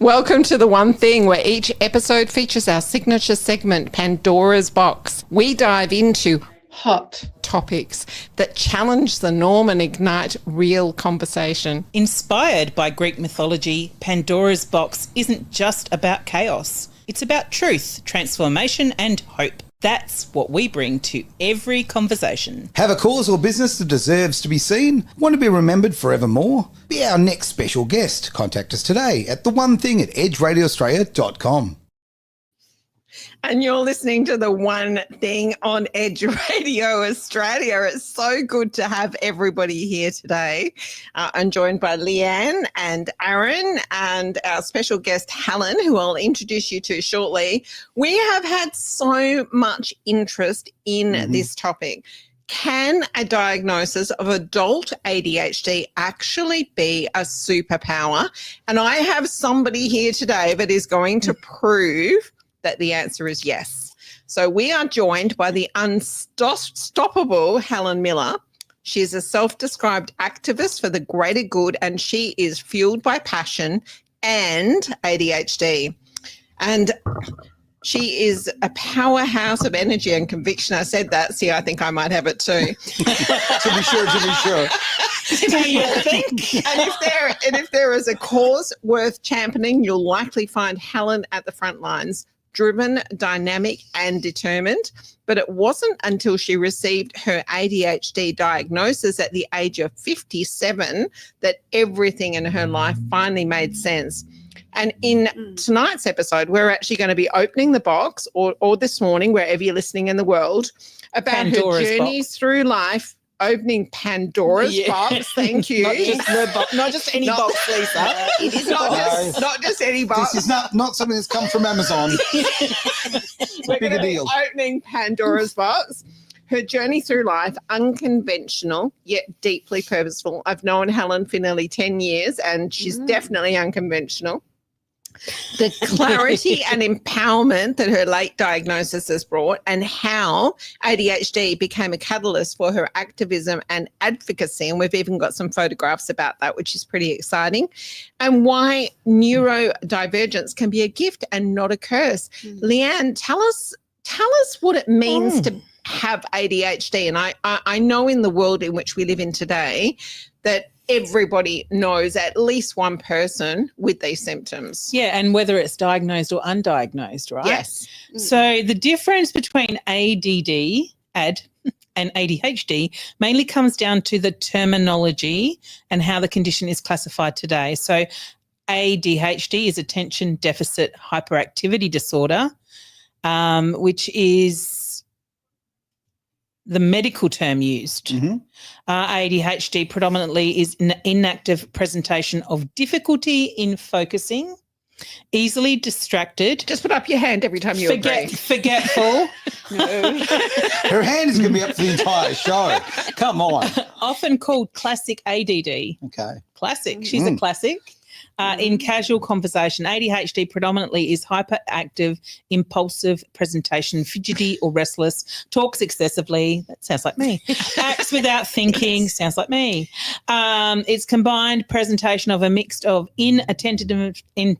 Welcome to The One Thing, where each episode features our signature segment, Pandora's Box. We dive into hot topics that challenge the norm and ignite real conversation. Inspired by Greek mythology, Pandora's Box isn't just about chaos. It's about truth, transformation and hope. That's what we bring to every conversation. Have a cause or business that deserves to be seen? Want to be remembered forevermore? Be our next special guest. Contact us today at theonething@edgeradioaustralia.com. And you're listening to The One Thing on Edge Radio Australia. It's so good to have everybody here today. I'm joined by Leanne and Aaron and our special guest Helen, who I'll introduce you to shortly. We have had so much interest in this topic. Can a diagnosis of adult ADHD actually be a superpower? And I have somebody here today that is going to prove that the answer is yes. So we are joined by the unstoppable Helen Miller. She is a self-described activist for the greater good, and she is fueled by passion and ADHD. And she is a powerhouse of energy and conviction. I said that. See, I think I might have it too. To be sure. And if there is a cause worth championing, you'll likely find Helen at the front lines. Driven, dynamic and determined. But it wasn't until she received her ADHD diagnosis at the age of 57 that everything in her life finally made sense. And in tonight's episode, we're actually going to be opening the box, or this morning, wherever you're listening in the world, about Pandora's her journey through life. Opening Pandora's box, thank you. Not just any box, Lisa. It is not just any box. This is not something that's come from Amazon. It's a bigger deal. Opening Pandora's box. Her journey through life, unconventional yet deeply purposeful. I've known Helen for nearly 10 years and she's definitely unconventional. The clarity and empowerment that her late diagnosis has brought, and how ADHD became a catalyst for her activism and advocacy. And we've even got some photographs about that, which is pretty exciting. And why neurodivergence can be a gift and not a curse. Leanne, tell us what it means to have ADHD. And I know in the world in which we live in today that everybody knows at least one person with these symptoms. Yeah, and whether it's diagnosed or undiagnosed, right? Yes. So the difference between ADD, and ADHD mainly comes down to the terminology and how the condition is classified today. So ADHD is attention deficit hyperactivity disorder, which is the medical term used. ADHD predominantly is an inactive presentation of difficulty in focusing, easily distracted. Just put up your hand every time you agree. Forgetful. Her hand is going to be up for the entire show. Come on. Often called classic ADD. Okay. Classic. She's a classic. In casual conversation, ADHD predominantly is hyperactive, impulsive presentation, fidgety or restless, talks excessively, that sounds like me, acts without thinking, sounds like me. It's combined presentation of a mix of inattentiveness and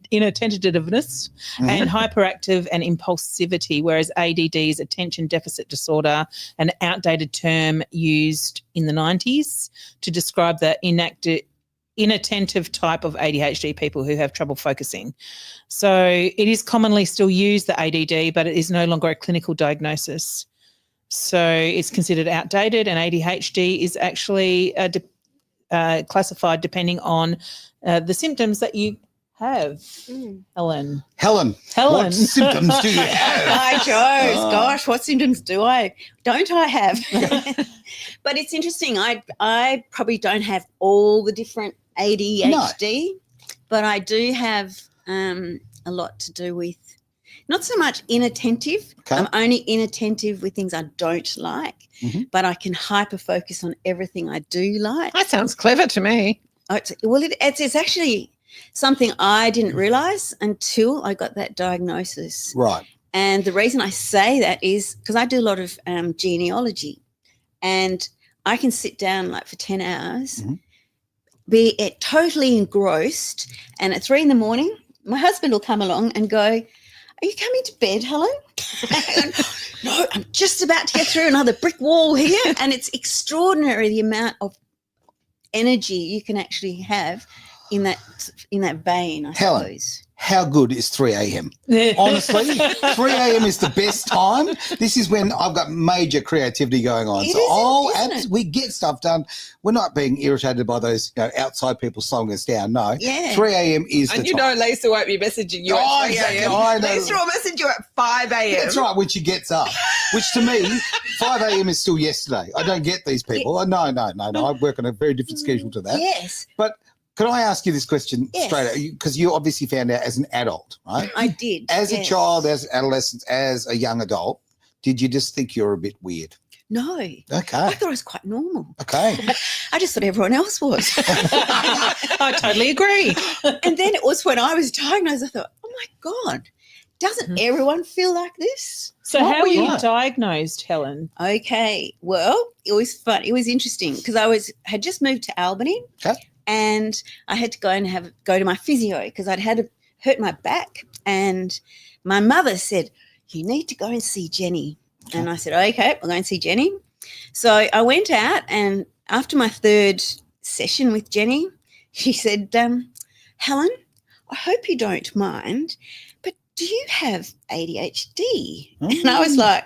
hyperactive and impulsivity, whereas ADD is attention deficit disorder, an outdated term used in the 90s to describe the inattentive type of ADHD people who have trouble focusing. So it is commonly still used, the ADD, but it is no longer a clinical diagnosis. So it's considered outdated, and ADHD is actually classified depending on the symptoms that you have. Helen, what symptoms do you have? Hi, Joe. Gosh, what symptoms don't I have? But it's interesting. I probably don't have all the different ADHD, but I do have a lot to do with not so much inattentive. Okay. I'm only inattentive with things I don't like, but I can hyper focus on everything I do like. That sounds clever to me. It's actually something I didn't realise until I got that diagnosis. Right. And the reason I say that is because I do a lot of genealogy, and I can sit down like for 10 hours, be totally engrossed, and at 3 a.m, my husband will come along and go, "Are you coming to bed, Helen?" No, I'm just about to get through another brick wall here. And it's extraordinary the amount of energy you can actually have in that vein, I Helen, suppose. how good is 3 a.m.? Honestly, 3 a.m. is the best time. This is when I've got major creativity going on. Isn't it? We get stuff done. We're not being irritated by those outside people slowing us down. No. Yeah. 3 a.m. is the And you time. know Lisa won't be messaging you at 3 exactly. a.m. I know. Lisa will message you at 5 a.m. That's right, when she gets up. Which to me, 5 a.m. is still yesterday. I don't get these people. No. I work on a very different schedule to that. Yes. But can I ask you this question Yes. straight out? Because you obviously found out as an adult, right? I did. As a yes. child, as an adolescent, as a young adult, did you just think you're a bit weird? No. Okay. I thought I was quite normal. Okay. I just thought everyone else was. I totally agree. And then it was when I was diagnosed, I thought, oh my God, doesn't everyone feel like this? So What how were were you you- diagnosed, Helen? Okay. Well, it was fun. It was interesting because had just moved to Albany. Okay. And I had to go to my physio because I'd hurt my back. And my mother said, "You need to go and see Jenny." Okay. And I said, "Okay, I'll go and see Jenny." So I went out, and after my third session with Jenny, she said, "Helen, I hope you don't mind, but do you have ADHD?" And I was like,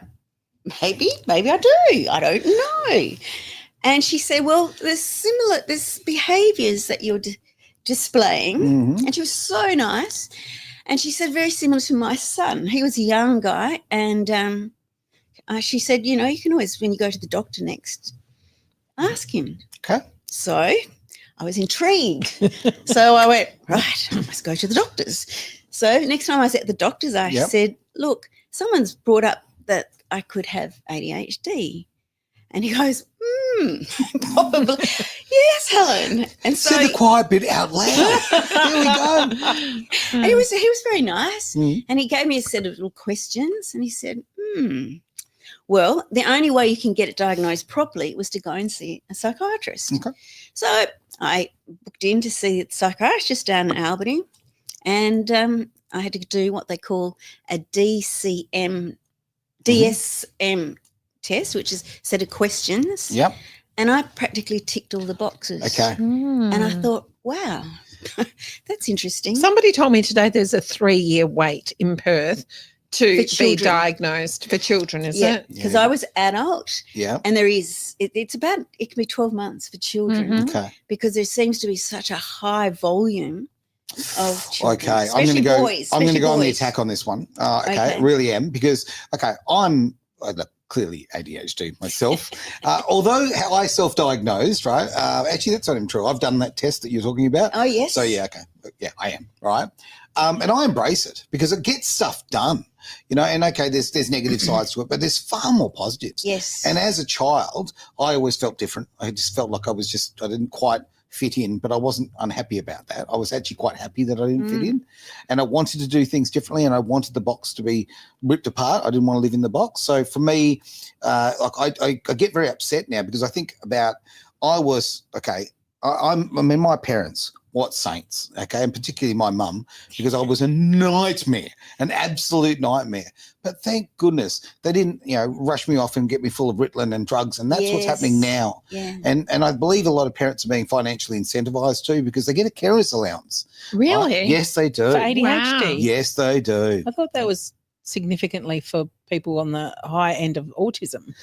maybe I do. I don't know. And she said, "Well, there's behaviours that you're displaying." Mhm. And she was so nice. And she said, very similar to my son. He was a young guy. And she said, you can always, when you go to the doctor next, ask him. Okay. So I was intrigued. So I went, right, I must go to the doctor's. So next time I was at the doctor's, I said, "Look, someone's brought up that I could have ADHD." And he goes, probably. "Yes, Helen." And so Say the quiet bit out loud. There we go. and he was very nice. Mm. And he gave me a set of little questions. And he said, well, the only way you can get it diagnosed properly was to go and see a psychiatrist. Okay. So I booked in to see the psychiatrist down in Albany. And I had to do what they call a DSM test, which is a set of questions. Yep. And I practically ticked all the boxes. Okay. And I thought, wow, that's interesting. Somebody told me today there's a 3-year wait in Perth to For be children. diagnosed for children, is Yeah, it? because Yeah. I was adult, Yeah. and it can be 12 months for children Mhm. Okay. because there seems to be such a high volume of children. Okay. I'm especially going to go. boys, I'm going to especially go on the boys. attack on this one. Okay. Okay. Really am because I'm clearly ADHD myself. Although I self-diagnosed, right? Actually, that's not even true. I've done that test that you're talking about. Oh, yes. So yeah, okay, yeah, I am right, and I embrace it because it gets stuff done, And okay, there's negative sides to it, but there's far more positives. Yes. And as a child, I always felt different. I just felt like I didn't quite fit in, but I wasn't unhappy about that. I was actually quite happy that I didn't fit in, and I wanted to do things differently, and I wanted the box to be ripped apart. I didn't want to live in the box. So for me, I get very upset now because I think about my parents, what saints, okay, and particularly my mum, because I was a nightmare, an absolute nightmare. But thank goodness they didn't, rush me off and get me full of Ritalin and drugs, and that's what's Yes. happening now. Yeah. And I believe a lot of parents are being financially incentivized too because they get a carer's allowance. Really? Right? Yes, they do. For ADHD? Wow. Yes, they do. I thought that was significantly for people on the high end of autism.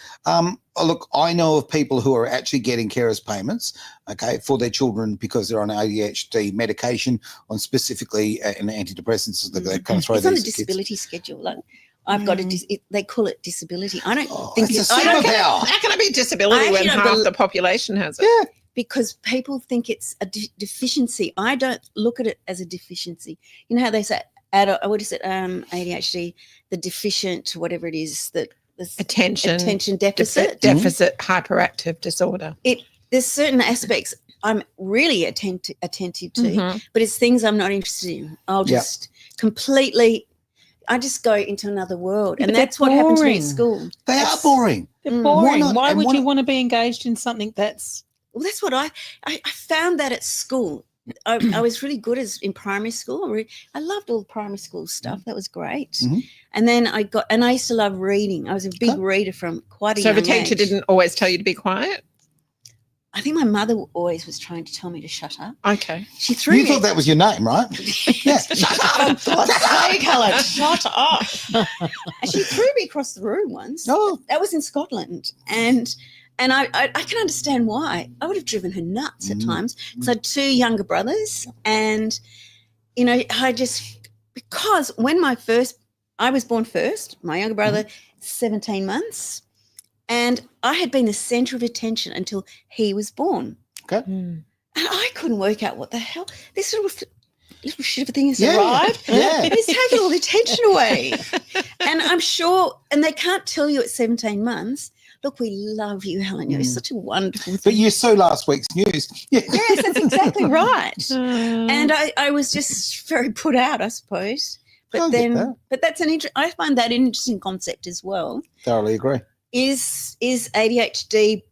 Look, I know of people who are actually getting carers payments, okay, for their children because they're on ADHD medication, on specifically an antidepressants that they kind of throw It's on the these kids. disability schedule. Like, I've got they call it disability. I don't Oh, think it's a I don't- superpower. How can it be a disability I when actually don't half bel- the population has it? Yeah. because people think it's a deficiency. I don't look at it as a deficiency. You know how they say what is it? ADHD, the deficient, whatever it is, that Attention deficit. deficit hyperactive disorder. There's certain aspects I'm really attentive to, Mhm. but it's things I'm not interested in. I'll Yeah. just I just go into another world, Yeah, and but that's they're what happened to me at boring. school. They are boring. They're Mm. boring. Why not? Why And would why you not- want to be engaged in something that's Well, that's what I found that at school. I was really good in primary school. I loved all the primary school stuff. That was great. Mhm. And then I used to love reading. I was a big reader from quite a So young the teacher age. didn't always tell you to be quiet? I think my mother always was trying to tell me to shut up. Okay. She threw You me. thought that was your name, right? Yeah. For God's sake, Helen, shut up. And she threw me across the room once. Oh. That was in Scotland. And I can understand why. I would have driven her nuts at times because I had 2 younger brothers. And, you know, because when I was born first, my younger brother, 17 months. And I had been the centre of attention until he was born. Okay. And I couldn't work out what the hell. This little shit of a thing has Yeah. arrived. Yeah. And it's taken all the attention away. And I'm sure, and they can't tell you at 17 months, look, we love you, Helen. You're such a wonderful thing. But you saw last week's news. Yeah. Yes, that's exactly right. And I was just very put out, I suppose. But I get that. but that's I find that an interesting concept as well. Thoroughly agree. Is ADHD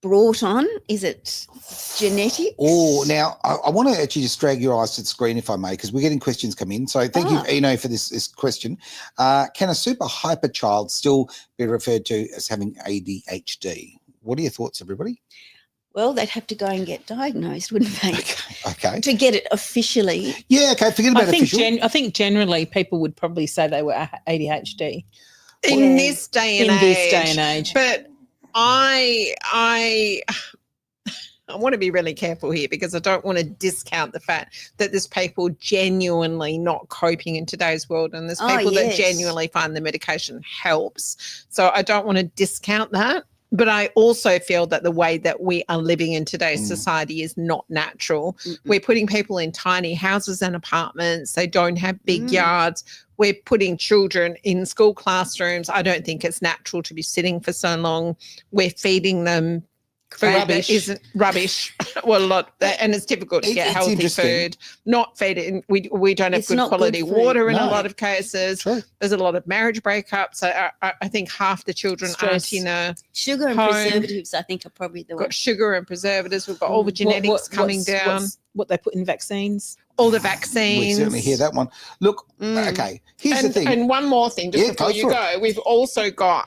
brought on? Is it genetic? Oh, now I want to actually just drag your eyes to the screen, if I may, because we're getting questions come in. So thank you, Eno, for this question. Can a super hyper child still be referred to as having ADHD? What are your thoughts, everybody? Well, they'd have to go and get diagnosed, wouldn't they? Okay. To get it officially. Yeah, okay, forget about official. I think generally people would probably say they were ADHD In this day and age. But I want to be really careful here because I don't want to discount the fact that there's people genuinely not coping in today's world, and there's people that genuinely find the medication helps. So I don't want to discount that. But I also feel that the way that we are living in today's society is not natural. We're putting people in tiny houses and apartments. They don't have big yards. We're putting children in school classrooms. I don't think it's natural to be sitting for so long. We're feeding them food that isn't rubbish. Well, a lot, and it's difficult to get healthy food. Not feed it. We don't have good quality water in a lot of cases. True. There's a lot of marriage breakups. I think half the children aren't in a sugar and home. Preservatives. I think are probably the got sugar and preservatives. We've got all the genetics coming down. What they put in vaccines. All the vaccines. We certainly hear that one. Look, okay, here's the thing. And one more thing, just before you go, we've also got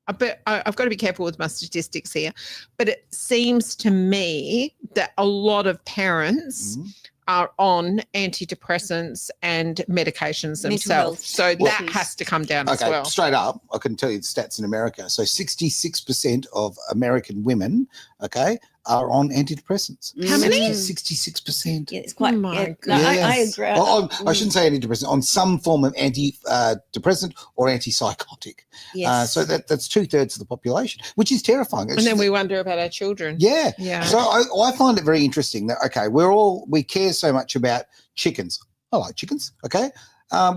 I've got to be careful with my statistics here, but it seems to me that a lot of parents are on antidepressants and medications themselves. So that has to come down as well. Straight up, I can tell you the stats in America. So 66% of American women, are on antidepressants. How many? 66%. Yeah, it's quite. Oh my no, I agree. Well, I shouldn't say antidepressant, on some form of antidepressant or antipsychotic. Yes. So that's 2/3 of the population, which is terrifying. And then we wonder about our children. Yeah. Yeah. So I find it very interesting that, we care so much about chickens. I like chickens,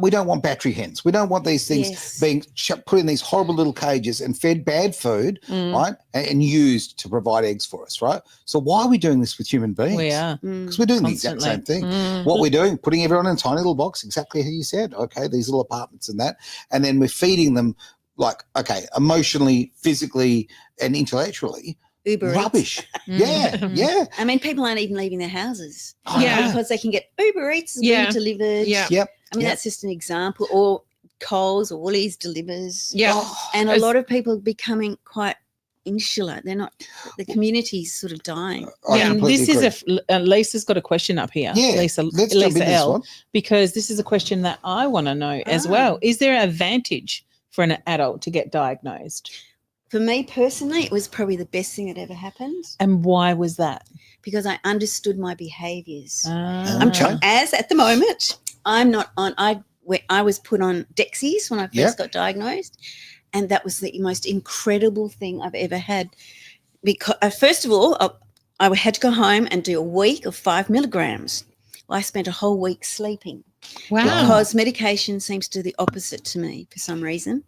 we don't want battery hens. We don't want these things being put in these horrible little cages and fed bad food, right, and used to provide eggs for us, right? So why are we doing this with human beings? We are. Because we're doing the exact same thing. What we're doing, putting everyone in a tiny little box, exactly how you said, these little apartments and that, and then we're feeding them emotionally, physically, and intellectually, Uber rubbish. Yeah. I mean, people aren't even leaving their houses. Yeah. Because they can get Uber Eats being delivered. Yeah. Yep. I mean, that's just an example. Or Coles or Woolies delivers. Yeah. And a lot of people are becoming quite insular. They're not, the community's sort of dying. And this is Lisa's got a question up here. Yeah, Lisa L, because this is a question that I want to know as well. Is there an advantage for an adult to get diagnosed? For me personally, it was probably the best thing that ever happened. And why was that? Because I understood my behaviours. Okay. As at the moment, I'm not on. I was put on Dexies when I first got diagnosed, and that was the most incredible thing I've ever had. Because first of all, I had to go home and do a week of 5 milligrams. Well, I spent a whole week sleeping. Wow. Because medication seems to do the opposite to me for some reason.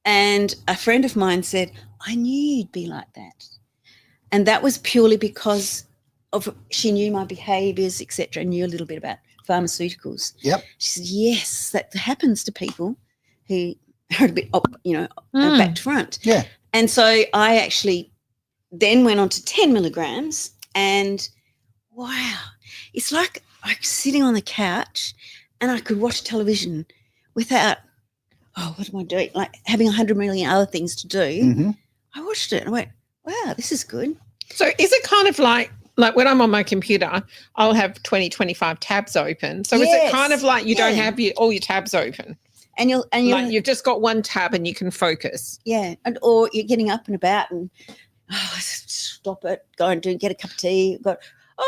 And a friend of mine said, I knew you'd be like that. And that was purely because she knew my behaviours, etc., and knew a little bit about pharmaceuticals. Yep. She said, yes, that happens to people who are a bit, back to front. Yeah. And so I actually then went on to 10 milligrams And wow, it's like I'm sitting on the couch and I could watch television without, what am I doing? Like having 100 million other things to do. Mm-hmm. I watched it and I went, wow, this is good. So is it kind of like when I'm on my computer, I'll have 20, 25 tabs open. So is it kind of like you don't have all your tabs open? And you'll like you've just got one tab and you can focus. Yeah. And or you're getting up and about and stop it, go and get a cup of tea.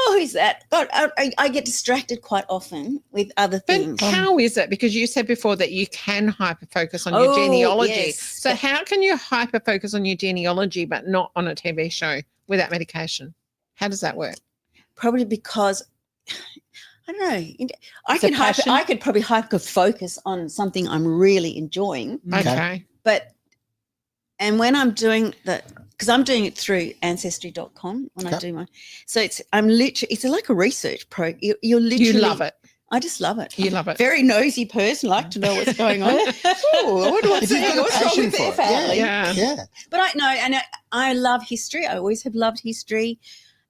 Who's that? God, I get distracted quite often with other things. But how is it? Because you said before that you can hyper-focus on your genealogy. Yes. So how can you hyper-focus on your genealogy but not on a TV show without medication? How does that work? Probably because, I don't know, I could probably hyper-focus on something I'm really enjoying. Okay. And when I'm doing because I'm doing it through ancestry.com when I do my, so it's like a research program. You love it. I just love it. You love it. Very nosy person, like to know what's going on. Oh, what do I say? What's wrong with their family? Yeah. But I love history. I always have loved history.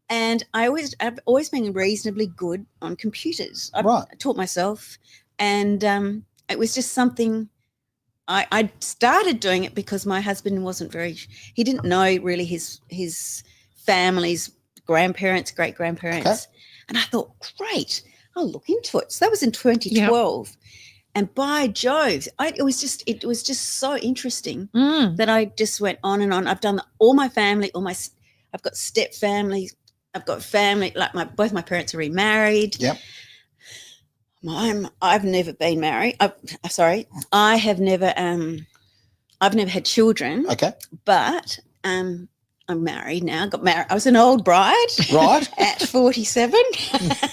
And I've always been reasonably good on computers. I taught myself. And it was just something I started doing it because my husband he didn't know really his family's grandparents, great-grandparents. Okay. And I thought, great, I'll look into it. So that was in 2012. Yep. And by Jove, it was just so interesting that I just went on and on. I've done all my family, I've got step families. I've got family, like both my parents are remarried. Yep. I've never been married. I have never. I've never had children. Okay. But I'm married now. Got married. I was an old bride. Right. At 47.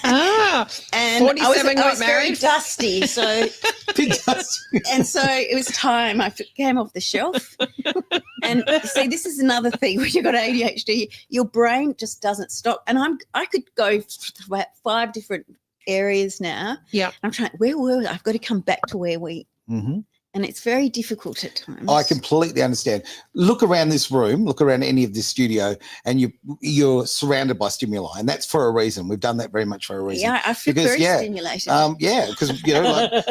And 47 I was married. Very dusty. So. Big dusty. And so it was time. I came off the shelf. And see, this is another thing when you've got ADHD, your brain just doesn't stop. And I could go about 5 different areas now. Yeah. I'm trying, where were we? I've got to come back to where we, and it's very difficult at times. I completely understand. Look around this room, look around any of this studio, and you're surrounded by stimuli, and that's for a reason. We've done that very much for a reason. Yeah, I feel very stimulated. Because,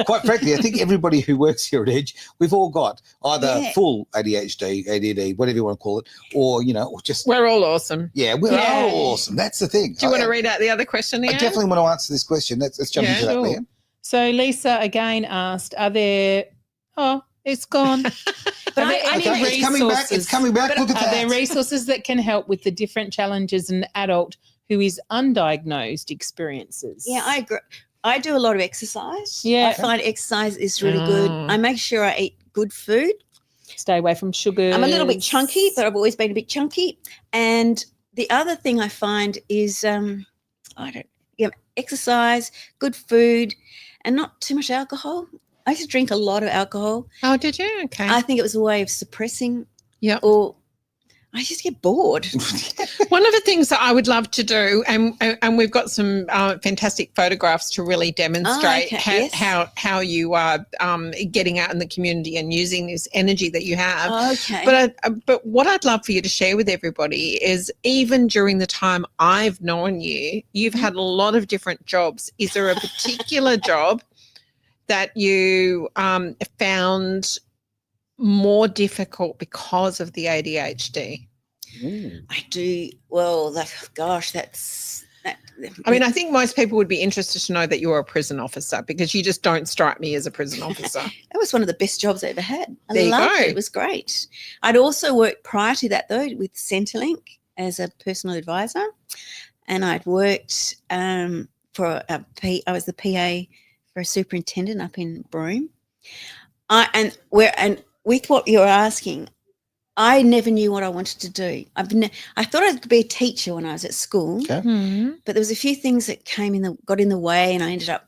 quite frankly, I think everybody who works here at Edge, we've all got either full ADHD, ADD, whatever you want to call it, or, or just... We're all awesome. Yeah, we're all awesome. That's the thing. Do you want to read out the other question, Leanne? I definitely want to answer this question. Let's jump into that, Leanne. So Lisa again asked, are there... Oh, it's gone. But It's coming back. Look at that. Are there resources that can help with the different challenges an adult who is undiagnosed experiences? Yeah, I agree. I do a lot of exercise. Yeah. I find exercise is really good. I make sure I eat good food. Stay away from sugar. I'm a little bit chunky, but I've always been a bit chunky. And the other thing I find is exercise, good food, and not too much alcohol. I used to drink a lot of alcohol. Oh, did you? Okay. I think it was a way of suppressing. Yeah. Or I used to get bored. One of the things that I would love to do, and we've got some fantastic photographs to really demonstrate how you are getting out in the community and using this energy that you have. Okay. But what I'd love for you to share with everybody is, even during the time I've known you, you've had a lot of different jobs. Is there a particular job that you found more difficult because of the ADHD? I do. Well, I mean, I think most people would be interested to know that you were a prison officer, because you just don't strike me as a prison officer. That was one of the best jobs I ever had. I loved it. It was great. I'd also worked prior to that, though, with Centrelink as a personal advisor, and I'd worked I was the PA for a superintendent up in Broome. And with what you're asking, I never knew what I wanted to do. I thought I could be a teacher when I was at school, but there was a few things that got in the way, and I ended up.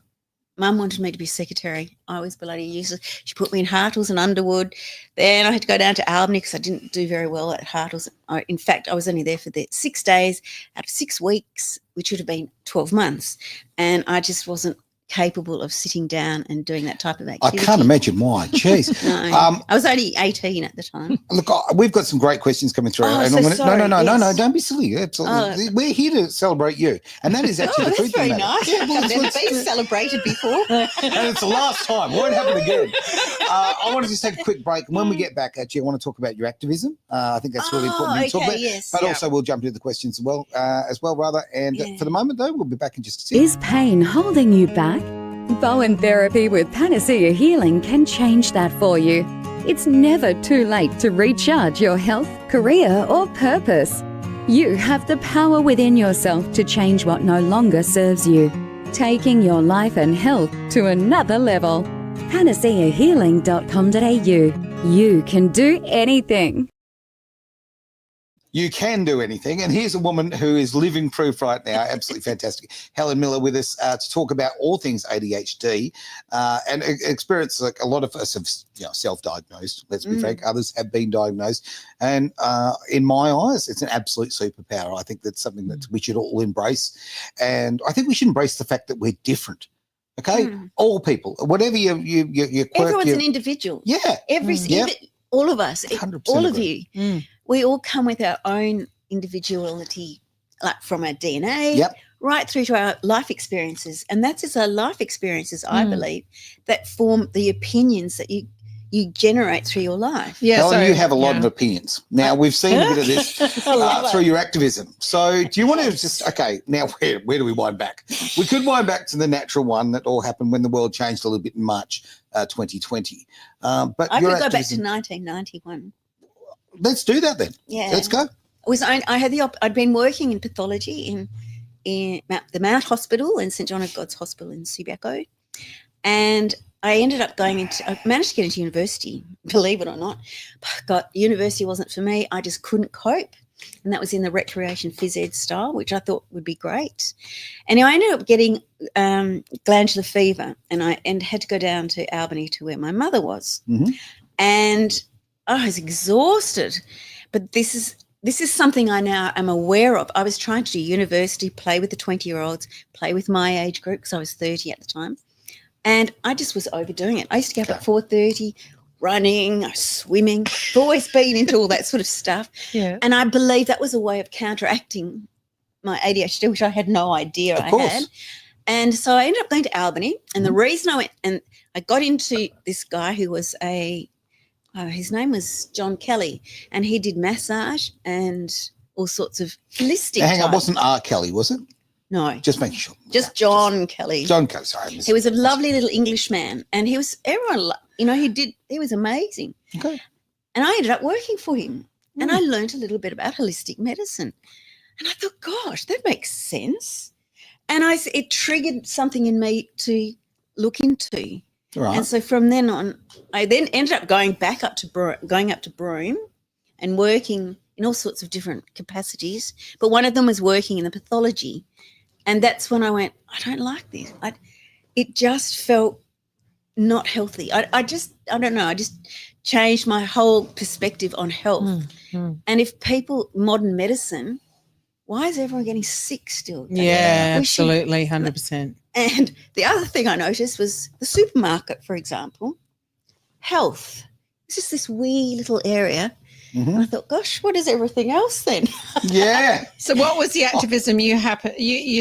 Mum wanted me to be secretary. I was bloody useless. She put me in Hartles and Underwood. Then I had to go down to Albany because I didn't do very well at Hartles. In fact, I was only there for 6 days out of 6 weeks, which would have been 12 months, and I just wasn't capable of sitting down and doing that type of I activity. can't imagine why. Jeez. No, I was only 18 at the time. Look, we've got some great questions coming through. Oh, and so I'm gonna, sorry. no, Yes. don't be silly. Absolutely. We're here to celebrate you. And that is actually the That's truth. of the very matter. nice. Yeah, well, I've it's- never been celebrated before. and it's the last time. Won't happen again. I want to just take a quick break. And when we get back, actually, I want to talk about your activism. I think that's really important to talk about. Yes. But also, we'll jump into the questions as well, rather. And Yeah. for the moment, though, we'll be back in just a second. Is pain holding you back? Bowen Therapy with Panacea Healing can change that for you. It's never too late to recharge your health, career, or purpose. You have the power within yourself to change what no longer serves you, taking your life and health to another level. panaceahealing.com.au. You can do anything. You can do anything. And here's a woman who is living proof right now. Absolutely fantastic. Helen Miller with us to talk about all things ADHD and experience. Like a lot of us have self-diagnosed, let's be frank. Others have been diagnosed. And in my eyes, it's an absolute superpower. I think that's something that we should all embrace. And I think we should embrace the fact that we're different. Okay? All people, whatever your quirk. Everyone's an individual. Yeah. All of us, 100% all of agree. you, we all come with our own individuality, like from our DNA right through to our life experiences. And that's just our life experiences, I believe, that form the opinions that you generate through your life. Yeah, Helen, you have a lot of opinions. Now, we've seen a bit of this through your activism. So do you want to just, now where do we wind back? We could wind back to the natural one that all happened when the world changed a little bit in March 2020. But I your could go back to activism, 1991. let's do that then. Yeah. Let's go. I had I'd been working in pathology in the Mount Hospital and St John of God's Hospital in Subiaco, and I ended up I managed to get into university, believe it or not. But university wasn't for me. I just couldn't cope. And that was in the recreation phys ed style, which I thought would be great. And I ended up getting glandular fever, and I had to go down to Albany to where my mother was. And I was exhausted. But this is something I now am aware of. I was trying to do university, play with the 20-year-olds, play with my age group, because I was 30 at the time. And I just was overdoing it. I used to get up at 4:30, running, swimming. I've always been into all that sort of stuff. Yeah. And I believe that was a way of counteracting my ADHD, which I had no idea I had. And so I ended up going to Albany. And the reason I went, and I got into this guy who was his name was John Kelly, and he did massage and all sorts of holistic. Hang on, type. wasn't R. Kelly, was it? No. Just making sure. Just John Kelly. John Kelly, sorry. He was a lovely little Englishman, and he was he was amazing. Okay. And I ended up working for him, and I learned a little bit about holistic medicine, and I thought, gosh, that makes sense. And it triggered something in me to look into. Right. And so from then on, I then ended up going up to Broome and working in all sorts of different capacities. But one of them was working in the pathology. And that's when I went, I don't like this. It just felt not healthy. I don't know. I just changed my whole perspective on health. And if modern medicine, why is everyone getting sick still? Yeah, absolutely, 100%. And the other thing I noticed was the supermarket, for example, health. It's just this wee little area. And I thought, gosh, what is everything else then? Yeah. So what was the activism you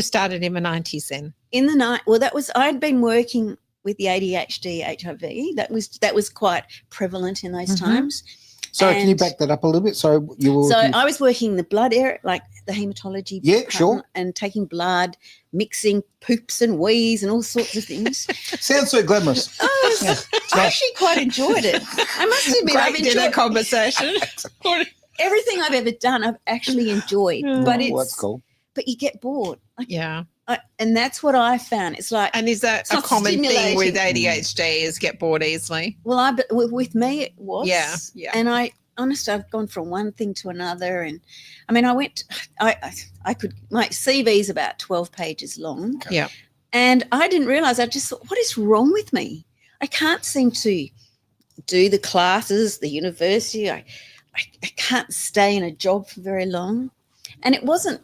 started in the 90s then? In the night, well, I'd been working with the ADHD, HIV. That was quite prevalent in those times. So can you back that up a little bit? So you were. So I was working in the blood area, like the haematology. Yeah, department, sure. And taking blood, mixing poops and wees and all sorts of things. Sounds so glamorous. I actually quite enjoyed it. I must admit, I've Great dinner enjoyed conversation. everything I've ever done. I've actually enjoyed, but Oh, that's cool. But you get bored. Yeah. And that's what I found. It's like, And is that It's a not common thing with stimulating. ADHD is get bored easily? well, with me it was. Yeah, yeah. And honestly, I've gone from one thing to another. And I mean, my CV is about 12 pages long. Yeah. And I didn't realize, I just thought, what is wrong with me? I can't seem to do the classes, the university. I can't stay in a job for very long. And it wasn't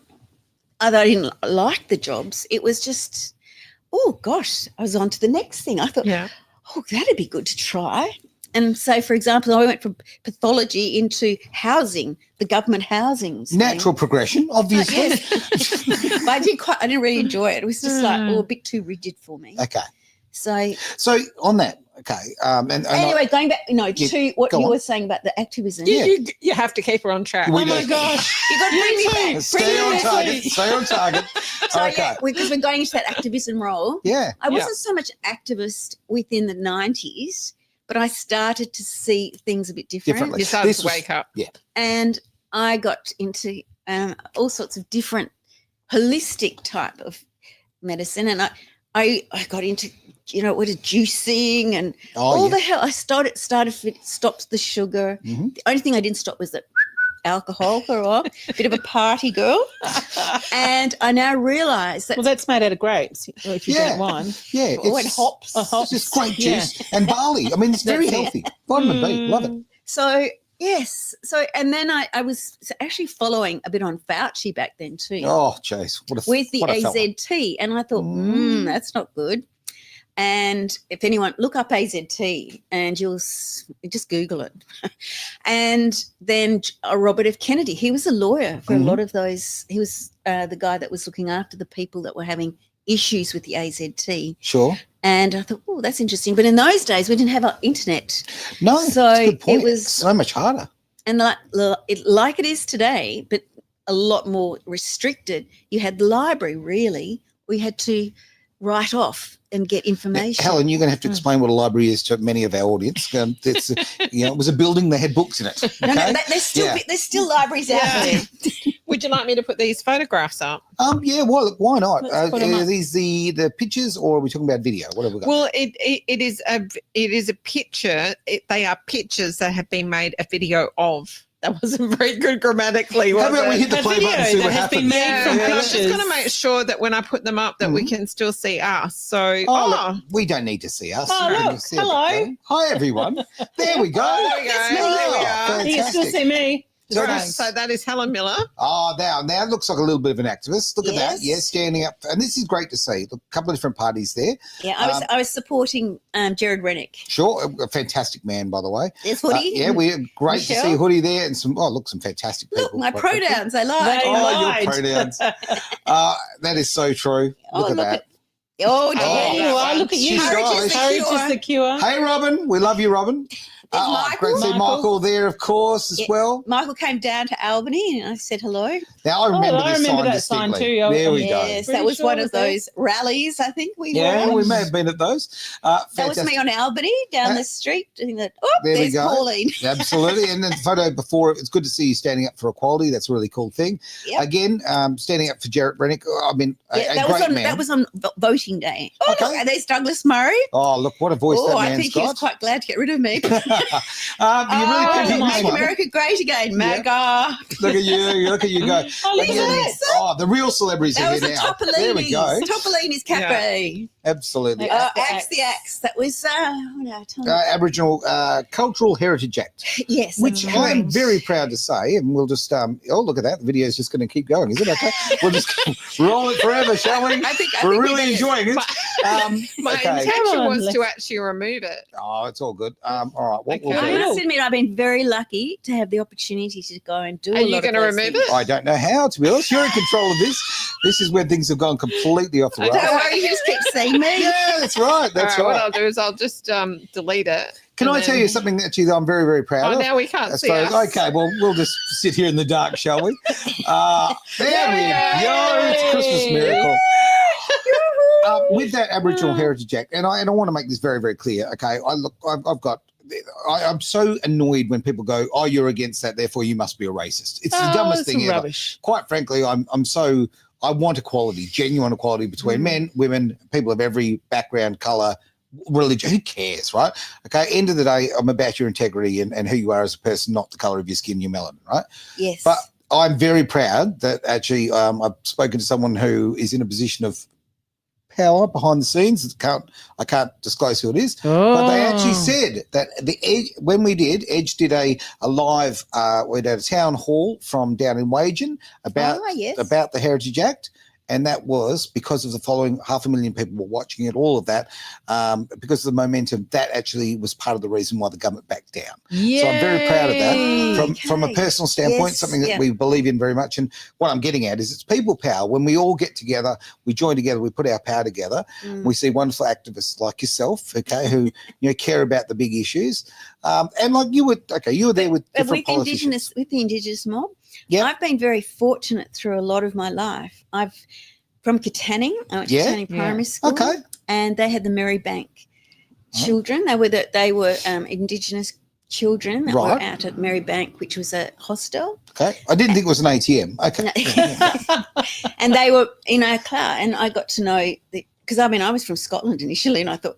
that I didn't like the jobs. It was just, oh gosh, I was on to the next thing. I thought, Yeah. oh, that'd be good to try. And so, for example, I went from pathology into housing, the government housing. Natural progression, obviously. Yes. But I didn't really enjoy it. It was just like, a bit too rigid for me. Okay. So on that, okay. And anyway, going back, to what go you on. were saying about the activism. Yeah. You have to keep her on track. We Oh my do. gosh. You got to bring me back. Stay on Bring me target. back. Stay on target. So Okay. yeah, because we're going into that activism role. Yeah. I wasn't so much activist within the 90s, but I started to see things a bit Differently. You started This to was- wake up. And I got into all sorts of different holistic type of medicine, and I got into what is juicing and all the hell. I stopped the sugar. Mhm. The only thing I didn't stop was the alcohol for a while. Bit of a party girl, and I now realise that Well, that's made out of grapes if you Yeah. drink wine. Yeah. and hops. It's just great Yeah. juice and barley. I mean, it's very That's it. healthy. Vitamin B. Love it. So yes, and then I was actually following a bit on Fauci back then too. Oh, jeez. With the what a fella. AZT, and I thought, that's not good. And if anyone look up AZT, and you'll just Google it. And then Robert F. Kennedy, he was a lawyer for a lot of those. He was the guy that was looking after the people that were having issues with the AZT. Sure. And I thought, oh, that's interesting. But in those days, we didn't have our internet, No, So that's a good point. it was- It's so much harder. and like it is today, but a lot more restricted. You had the library, really. We had to write off and get information. Helen, you're going to have to explain what a library is to many of our audience. It's, it was a building that had books in it. No, okay? there's still libraries out Yeah. there. Would you like me to put these photographs up? Yeah, well, look, why not? Let's put 'em Are up. these the pictures, or are we talking about video? What have we got? Well, it is a picture. They are pictures that have been made a video of. That wasn't very good grammatically, was How about we it? hit the A play video button and see that what has been happens? made from And I'm pictures. just going to make sure that when I put them up that we can still see us. So, Oh, look, we don't need to see us. Oh, You can look, see it, hello. okay? Hi, everyone. There we go. There we go. That's me. There we Oh, are. You can still fantastic. see me. So Right, this- so that is Helen Miller. Oh, now it looks like a little bit of an activist. Look at that. Yes. Yes, standing up. And this is great to see. Look, a couple of different parties there. Yeah, I was supporting Jared Rennick. Sure. A fantastic man, by the way. There's Hoodie. Yeah, we're great to Michelle. see Hoodie there and some fantastic people. Look, my Quite frankly. pronouns, I like. They Oh, lied. your pronouns. That is so true. Oh, Look at that. Oh, There Oh, you are. Look at you. she's stylish. Courage is the cure. Hey, Robin. We love you, Robin. Michael. Great to see Michael. Michael there, of course, as Yeah. well. Michael came down to Albany and I said hello. Now, I remember I this remember sign that sign distinctly. too. There we Yes, go. that Pretty was sure one it of was there. those rallies, I think we Yeah, were. we may have been at those. That was Fantastic. me on Albany down Uh, the street. Doing that. Oh, there we there's go. Pauline. Absolutely. And then the photo before, it's good to see you standing up for equality. That's a really cool thing. Yep. Again, standing up for Jared Rennick. I mean, Yeah, a that was great on man. that was on voting day. Oh, Okay. look, and there's Douglas Murray. Oh, look, what a voice Oh, that I man's think he was got. quite glad to get rid of me. You really Oh, could use make one. America great again, MAGA. Look at you. Look at you go. Oh, look at Again, that. oh, the real celebrities That are was here the now. There we go. Topolini's. Topolini's cafe. Absolutely. Yeah. Axe the Axe. That was tell me. Aboriginal Cultural Heritage Act, Yes, which that's I'm correct. very proud to say, and we'll just oh, look at that, the video is just going to keep going, is it? Okay, we'll just roll it forever, shall we? I think We're we really better- enjoying it. My Okay. intention Come on, was to let's- actually remove it. Oh, it's all good. All right, what we'll Okay. I do. must admit, I've been very lucky to have the opportunity to go and do Are a you lot going of to those remove things. it? I don't know how, to be honest. You're in control of this. This is where things have gone completely off the I rails. Don't worry, you just keep seeing me. Yeah, that's right. That's All right, right. what I'll do is I'll just delete it. Can and I tell then- you something actually that I'm very, very proud Oh, of? now we can't I see suppose. us. Okay, well, we'll just sit here in the dark, shall we? There we go. It's a Christmas miracle. With that Aboriginal Heritage Act, and I want to make this very, very clear. Okay, I'm so annoyed when people go, "Oh, you're against that, therefore you must be a racist." It's the dumbest thing ever. Rubbish. Quite frankly, I want equality, genuine equality between men, women, people of every background, colour, religion. Who cares, right? Okay, end of the day, I'm about your integrity and who you are as a person, not the colour of your skin, your melanin, right? Yes. But I'm very proud that actually I've spoken to someone who is in a position of power behind the scenes. I can't disclose who it is, but they actually said that when we did, Edge did a live, we did a town hall from down in Wagen about yes. the Heritage Act, and that was because of the following. 500,000 people were watching it, all of that, because of the momentum. That actually was part of the reason why the government backed down. So I'm very proud of that. From a personal standpoint, something that we believe in very much. And what I'm getting at is it's people power. When we all get together, we join together, we put our power together. We see wonderful activists like yourself, okay, who care about the big issues. And like you were there with different politicians. With the Indigenous mob. Yeah. I've been very fortunate through a lot of my life. From Katanning, I went to Katanning Primary School. Okay. And they had the Marybank children. They were Indigenous children that were out at Marybank, which was a hostel. Okay. I didn't think it was an ATM. Okay. And they were in our class, and I got to know because I was from Scotland initially, and I thought,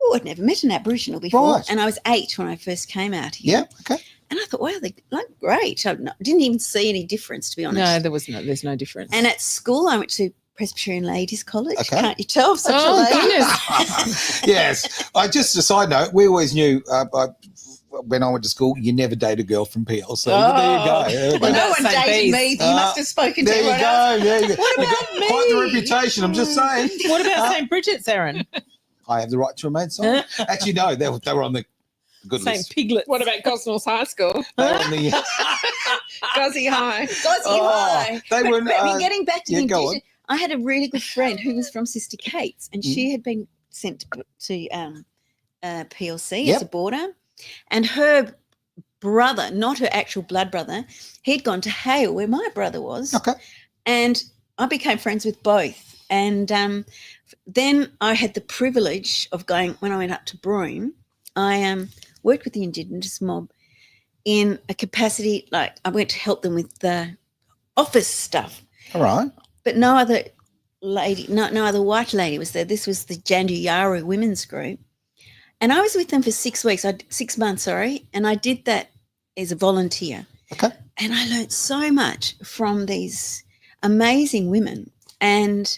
oh, I'd never met an Aboriginal before. Right. And I was 8 when I first came out here. Yeah. Okay. And I thought, wow, they look great. I didn't even see any difference, to be honest. No, there's no difference. And at school, I went to Presbyterian Ladies College. Okay. Can't you tell? Such a lady. Goodness. Yes. Just a side note, we always knew when I went to school, you never date a girl from PLC. There you go. Well, no one St. dated Bees. me. You must have spoken to There you everyone else. go. There you go. What You've about got me? quite the reputation, I'm just saying. What about St. Bridget's, Aaron? I have the right to remain silent. Actually, no, they were on the good St. list. Piglet. What about Gosnell's High School? They were on the, Gozzy High. High. they But, were. getting back to yeah, the go Indigenous, I had a really good friend who was from Sister Kate's, and she had been sent to PLC as a boarder, and her brother, not her actual blood brother, he'd gone to Hale, where my brother was. Okay. And I became friends with both. And then I had the privilege of going, when I went up to Broome, I worked with the Indigenous mob in a capacity, like I went to help them with the office stuff. All right. But no other lady, no other white lady was there. This was the Janduyara women's group. And I was with them for 6 weeks, 6 months, and I did that as a volunteer. Okay. And I learned so much from these amazing women. And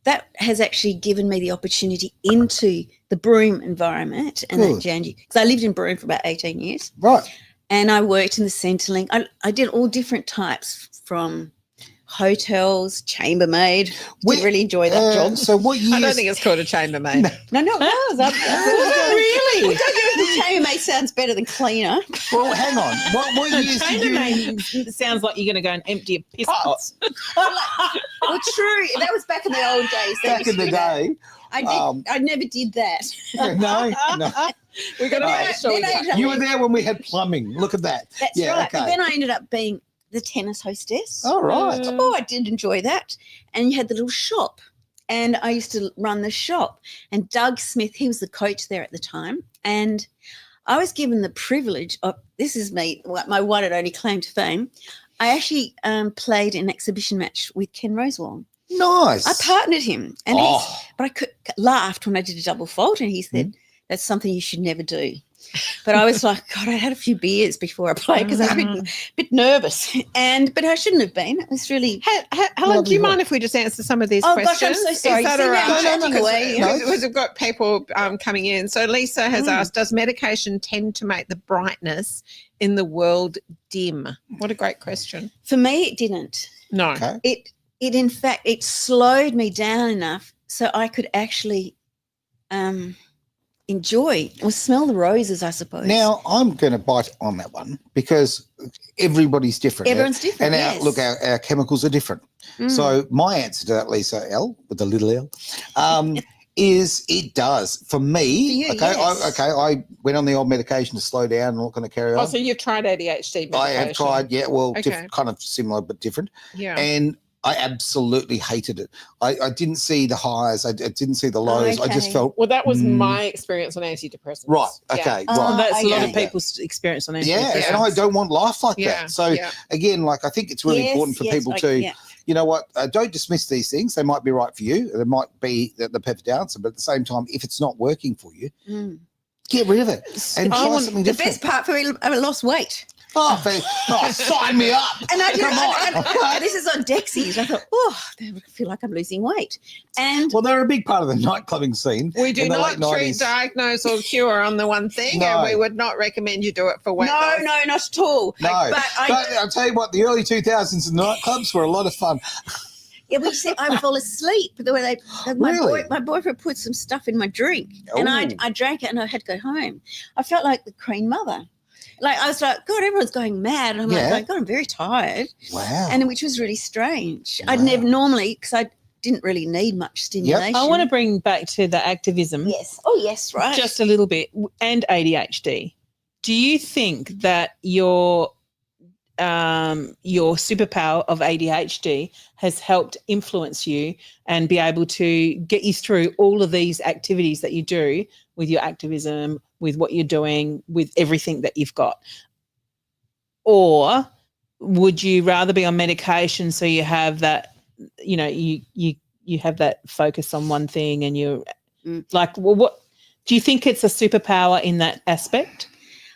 that has actually given me the opportunity into the Broome environment and that Jandy. Because I lived in Broome for about 18 years. Right. And I worked in the Centrelink. I did all different types from hotels, chambermaid. Didn't really enjoy that job. So what years? I don't think it's called a chambermaid. No, it was. Really? Don't get the chambermaid sounds better than cleaner. Well, hang on. What years did you? Chambermaid sounds like you're going to go and empty a piss pots. Well, true. That was back in the old days. Back in the day. I never did that. No. We're going to make sure You were there when we had plumbing. Look at that. That's right. Okay. But then I ended up being the tennis hostess. All right. Oh, I did enjoy that. And you had the little shop. And I used to run the shop. And Doug Smith, he was the coach there at the time. And I was given the privilege of, this is me, my one and only claim to fame. I actually played an exhibition match with Ken Rosewall. Nice. I partnered him. And but I laughed when I did a double fault. And he said, that's something you should never do. But I was like, God, I had a few beers before I played because I was a bit nervous. But I shouldn't have been. It was really. Helen, do you mind if we just answer some of these questions? Oh, gosh, I'm so sorry. Is that all right? No. Because we've got people coming in. So Lisa has asked, does medication tend to make the brightness in the world dim? What a great question. For me, it didn't. No. Okay. It in fact, it slowed me down enough so I could actually enjoy or smell the roses, I suppose. Now, I'm going to bite on that one because everybody's different. Everyone's different, And yes. our chemicals are different. So my answer to that, Lisa L, with the little L, is it does. For me, For you, yes. I went on the old medication to slow down and not going to carry on. Oh, so you've tried ADHD medication? I have tried, Okay. kind of similar but different. Yeah. And I absolutely hated it. I didn't see the highs. I didn't see the lows. I just Okay. felt Well, that was my experience on antidepressants. right. Yeah. Okay. Oh, right. That's a lot of okay. people's experience on it. Yeah, Yeah. and I don't want life like Yeah, that. So yeah. again, like I think it's really Yes, important for yes, people to, you know what, don't dismiss these things. They might be right for you. They might be the perfect answer, but at the same time, if it's not working for you, get rid of it and try something The different. best part for me, I lost weight. Sign me up. And I did, Come on. this is on Dexies. I thought, I feel like I'm losing weight. And Well, they're a big part of the nightclubbing scene. We do in the not late treat, 90s. diagnose, or cure on the one thing, No. and we would not recommend you do it for weight no, loss. not at all. No, But but I'll tell you what, the early 2000s in nightclubs were a lot of fun. Yeah, we see I fall asleep. The way Really? my boyfriend put some stuff in my drink, and Oh. I drank it, and I had to go home. I felt like the Queen Mother. Like, I was like, God, everyone's going mad. And I'm Yeah. like, God, I'm very tired. Wow. And which was really strange. Wow. I'd never normally, because I didn't really need much stimulation. I want to bring back to the activism. Yes. Oh, yes, right. Just a little bit, and ADHD. Do you think that your superpower of ADHD has helped influence you and be able to get you through all of these activities that you do with your activism, with what you're doing, with everything that you've got? Or would you rather be on medication so you have that, you have that focus on one thing and you're like, well, what do you think it's a superpower in that aspect?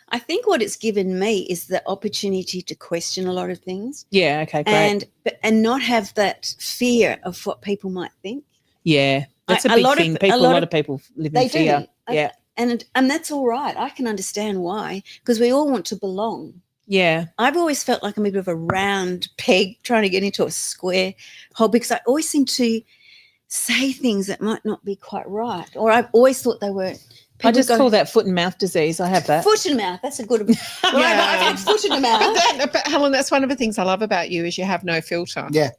I think what it's given me is the opportunity to question a lot of things. Yeah, okay, great. And not have that fear of what people might think. Yeah, that's a big thing. A lot of people live in fear. Yeah. And that's all right. I can understand why, because we all want to belong. Yeah. I've always felt like I'm a bit of a round peg trying to get into a square hole, because I always seem to say things that might not be quite right, or I've always thought they were. I just call that foot and mouth disease. I have that. Foot and mouth. That's a good one. Well, I've had foot and mouth. But Helen, that's one of the things I love about you is you have no filter. Yeah.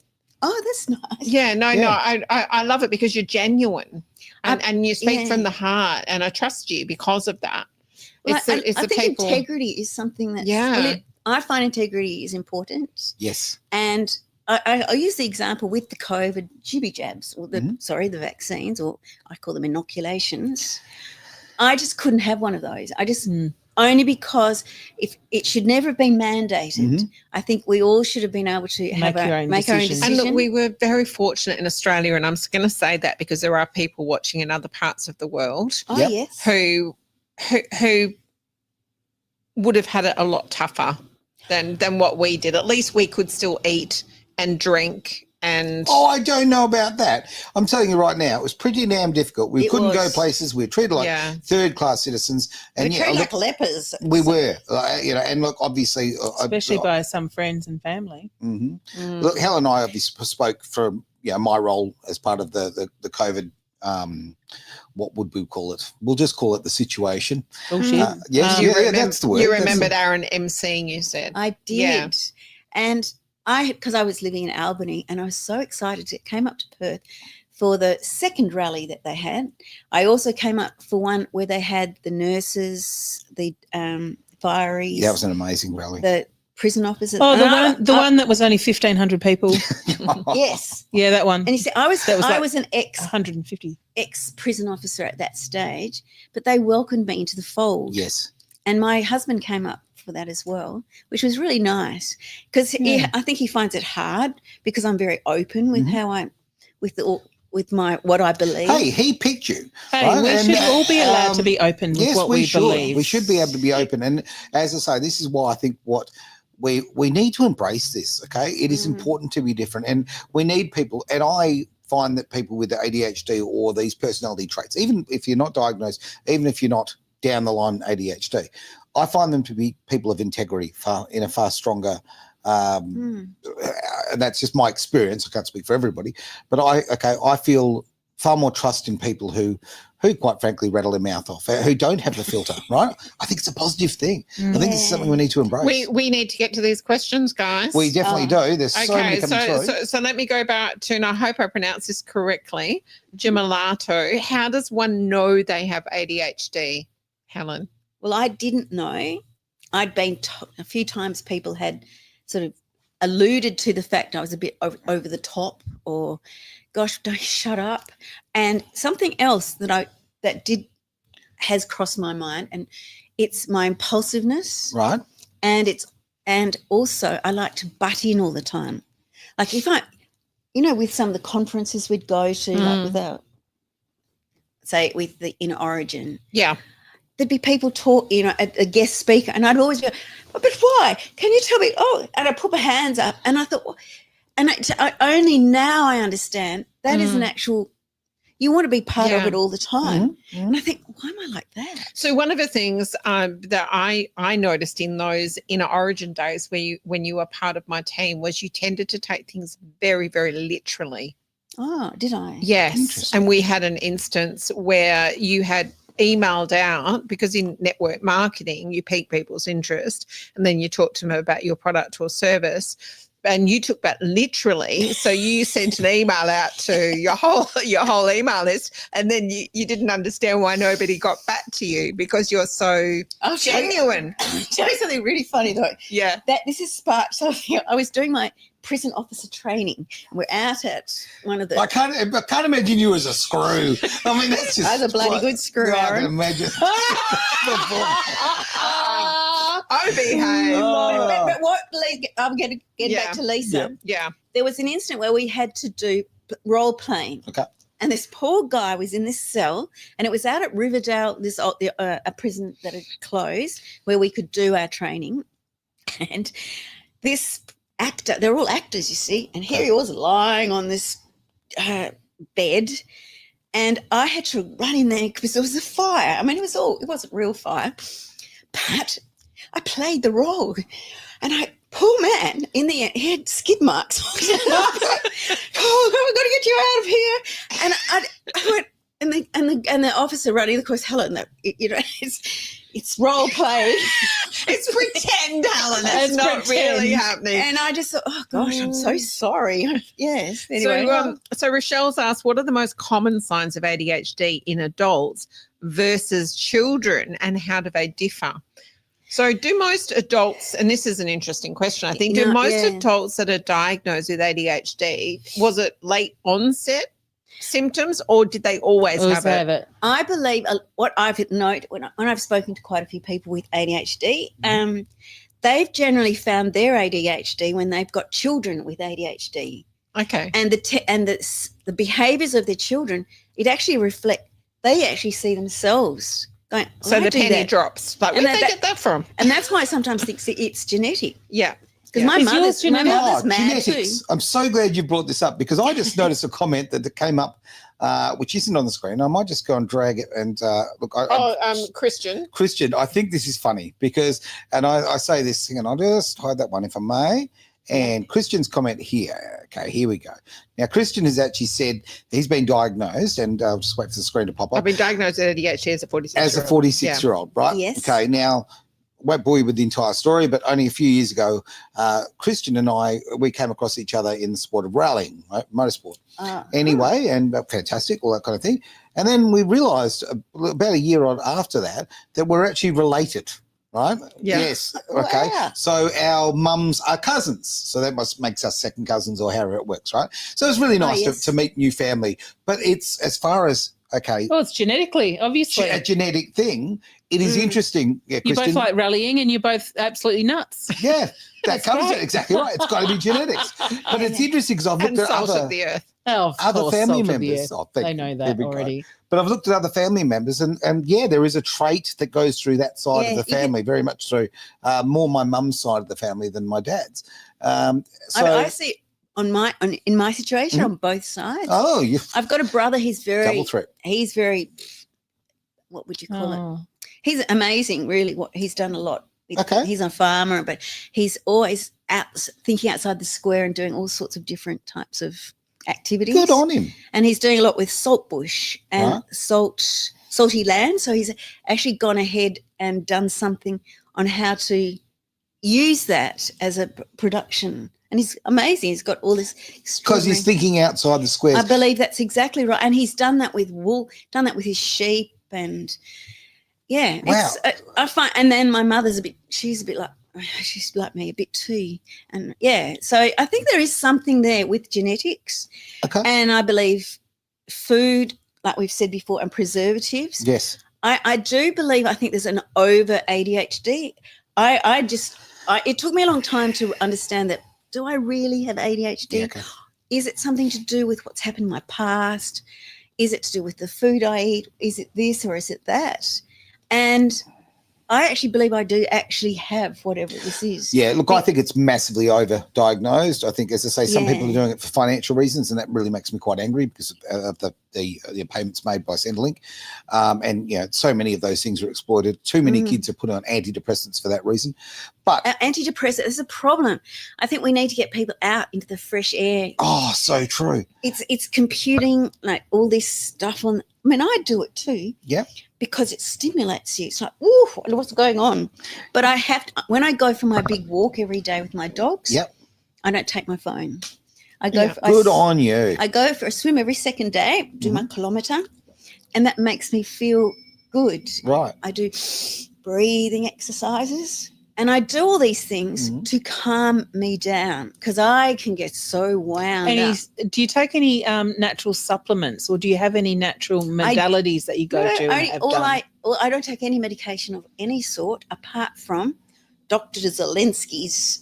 Oh, that's nice. Yeah, no, Yeah. I love it because you're genuine and you speak yeah. from the heart, and I trust you because of that. Well, It's the I think people. integrity is something that I find integrity is important. Yes. And I use the example with the COVID jibby jabs, or the vaccines, or I call them inoculations. I just couldn't have one of those. I just only because if it should never have been mandated. I think we all should have been able to Make our own decision. And look, we were very fortunate in Australia, and I'm just going to say that because there are people watching in other parts of the world Oh, Yep. yes. who would have had it a lot tougher than what we did. At least we could still eat and drink. And Oh, I don't know about that. I'm telling you right now, it was pretty damn difficult. We It couldn't go was. places. We were treated like third-class citizens, and We yeah, treated look, like lepers. we were, and look, obviously, Especially by some friends and family. Look, Helen and I obviously spoke from my role as part of the COVID. What would we call it? We'll just call it the situation. Bullshit. That's the word. You That's remembered the- Aaron emceeing, you said. I did. Yeah. And because I was living in Albany, and I was so excited. It came up to Perth for the second rally that they had. I also came up for one where they had the nurses, the fireys. That was an amazing rally. The prison officers. Oh, And the one that was only 1,500 people. Yes. Yeah, that one. And you see, I was an 150. ex-prison officer at that stage, but they welcomed me into the fold. Yes. And my husband came up for that as well, which was really nice, because I think he finds it hard because I'm very open with how I, with what I believe. Hey, he picked you. Hey, right? we should all be allowed to be open with Yes, what we should. believe. We should be able to be open. And as I say, this is why I think what we need to embrace this, okay? It is important to be different, and we need people. And I find that people with the ADHD or these personality traits, even if you're not diagnosed, even if you're not down the line ADHD, I find them to be people of integrity in a far stronger, and that's just my experience. I can't speak for everybody, but I feel far more trust in people who quite frankly rattle their mouth off, who don't have the filter, right? I think it's a positive thing. I think this is something we need to embrace. We need to get to these questions, guys. We definitely do. There's so many coming through. So let me go back to, and I hope I pronounce this correctly, Gemelato. How does one know they have ADHD, Helen? Well, I didn't know. I'd been a few times people had sort of alluded to the fact I was a bit over the top, or gosh, don't shut up. And something else that has crossed my mind, and it's my impulsiveness. Right. And also I like to butt in all the time. Like if with some of the conferences we'd go to, like with the Inner Origin. Yeah. There'd be people talk, a guest speaker, and I'd always go, but why? Can you tell me? Oh, and I put my hands up, and I thought, well, and I only now I understand that is an actual, You want to be part of Yeah. it all the time. Mhm, mhm. And I think, why am I like that? So one of the things that I noticed in those inner origin days when you were part of my team was you tended to take things very, very literally. Oh, did I? Yes. Interesting. And we had an instance where you had emailed out, because in network marketing, you pique people's interest and then you talk to them about your product or service. And you took that literally. So you sent an email out to your whole email list, and then you didn't understand why nobody got back to you because you're so I'll tell you- genuine. tell you something really funny though. Yeah. That this is sparked something. I was doing my prison officer training. We're out at one of the. I can't imagine you as a screw. I mean, that's just. I was a bloody good screw, Yeah, I can Aaron. imagine. I behave. Oh. But what? I'm going to get Yeah. back to Lisa. Yeah. There was an instant where we had to do role playing. Okay. And this poor guy was in this cell, and it was out at Riverdale, a prison that had closed where we could do our training. And this actor, they're all actors, you see, and here he was lying on this bed, and I had to run in there because there was a fire. I mean, it wasn't real fire, but I played the role, and poor man, in the end, he had skid marks. Oh, we've got to get you out of here. And I went, and the officer running the course, Helen, it's role play. It's pretend, Helen. It's It's not pretend. really happening. And I just thought, oh gosh, I'm so sorry. Yes. Anyway, So Rochelle's asked, what are the most common signs of ADHD in adults versus children, and how do they differ? So do most adults, and this is an interesting question, I think, do No, most yeah. adults that are diagnosed with ADHD, was it late onset symptoms, or did they always have it? I believe what I've noted when I've spoken to quite a few people with ADHD, they've generally found their ADHD when they've got children with ADHD, Okay. and the behaviours of their children, it actually they actually see themselves going. So "I the do penny that." drops. Like, And where did they that- get that from? And that's why I sometimes think it's genetic. Yeah. Because Yeah. my Is yours mother's genetic? mad genetics. too. I'm so glad you brought this up because I just noticed a comment that came up, which isn't on the screen. I might just go and drag it and look. Christian. Christian, I think this is funny because, and I say this thing, and I'll just hide that one if I may. And Christian's comment here. Okay, here we go. Now, Christian has actually said he's been diagnosed, and I'll just wait for the screen to pop I've up, been diagnosed with ADHD as a 46. as a 46-year-old, right? Yes. Okay, now, won't bore you with the entire story, but only a few years ago, Christian and we came across each other in the sport of rallying, right? Motorsport. Anyway, and fantastic, all that kind of thing. And then we realised about a year on after that we're actually related, right? Yeah. Yes. Okay. Wow. So our mums are cousins. So that makes us second cousins, or however it works, right? So it's really nice yes. to meet new family. But it's as far as Well, it's genetically, obviously. a genetic thing. It is interesting. Yeah, You Christian. both like rallying and you're both absolutely nuts. Yeah, that That's covers great. it exactly right. It's got to be genetics. But it's interesting because I've And looked at salt other of the earth. Oh, of other course, family salt of the members. earth. Oh, thank They you. know There that we go. already. But I've looked at other family members, and yeah, there is a trait that goes through that side Yeah, of the you can- family, very much through more my mum's side of the family than my dad's. I see it in my situation on both sides. Oh, you I've got a brother. He's double threat. What would you call it? Oh. He's amazing, really. What he's done a lot. Okay. He's a farmer, but he's always thinking outside the square and doing all sorts of different types of activities. Good on him. And he's doing a lot with saltbush and Right. salty land. So he's actually gone ahead and done something on how to use that as a production. And he's amazing. He's got all this Because extraordinary. he's thinking outside the squares. I believe that's exactly right. And he's done that with wool, done that with his sheep, and yeah. Wow. I find, and then my mother's she's like me a bit too. And yeah, so I think there is something there with genetics. Okay. And I believe food, like we've said before, and preservatives. Yes. I do believe, I think there's an over ADHD. It took me a long time to understand that. Do I really have ADHD? Yeah, okay. Is it something to do with what's happened in my past? Is it to do with the food I eat? Is it this or is it that? And I actually believe I do actually have whatever this is. Yeah, look, I think it's massively over-diagnosed. I think, as I say, some Yeah. people are doing it for financial reasons, and that really makes me quite angry because of the the payments made by Centrelink, and so many of those things are exploited. Too many kids are put on antidepressants for that reason. But antidepressant is a problem. I think we need to get people out into the fresh air. Oh, so true. It's computing, like all this stuff on. I mean, I do it too. Yeah. Because it stimulates you. It's like, ooh, what's going on? But I have to, when I go for my big walk every day with my dogs. Yep. I don't take my phone. I go. Good on you. I go for a swim every second day. Do my kilometre, and that makes me feel good. Right. I do breathing exercises. And I do all these things to calm me down because I can get so wound up. Do you take any natural supplements, or do you have any natural modalities that you go to? I don't take any medication of any sort apart from Dr. Zelensky's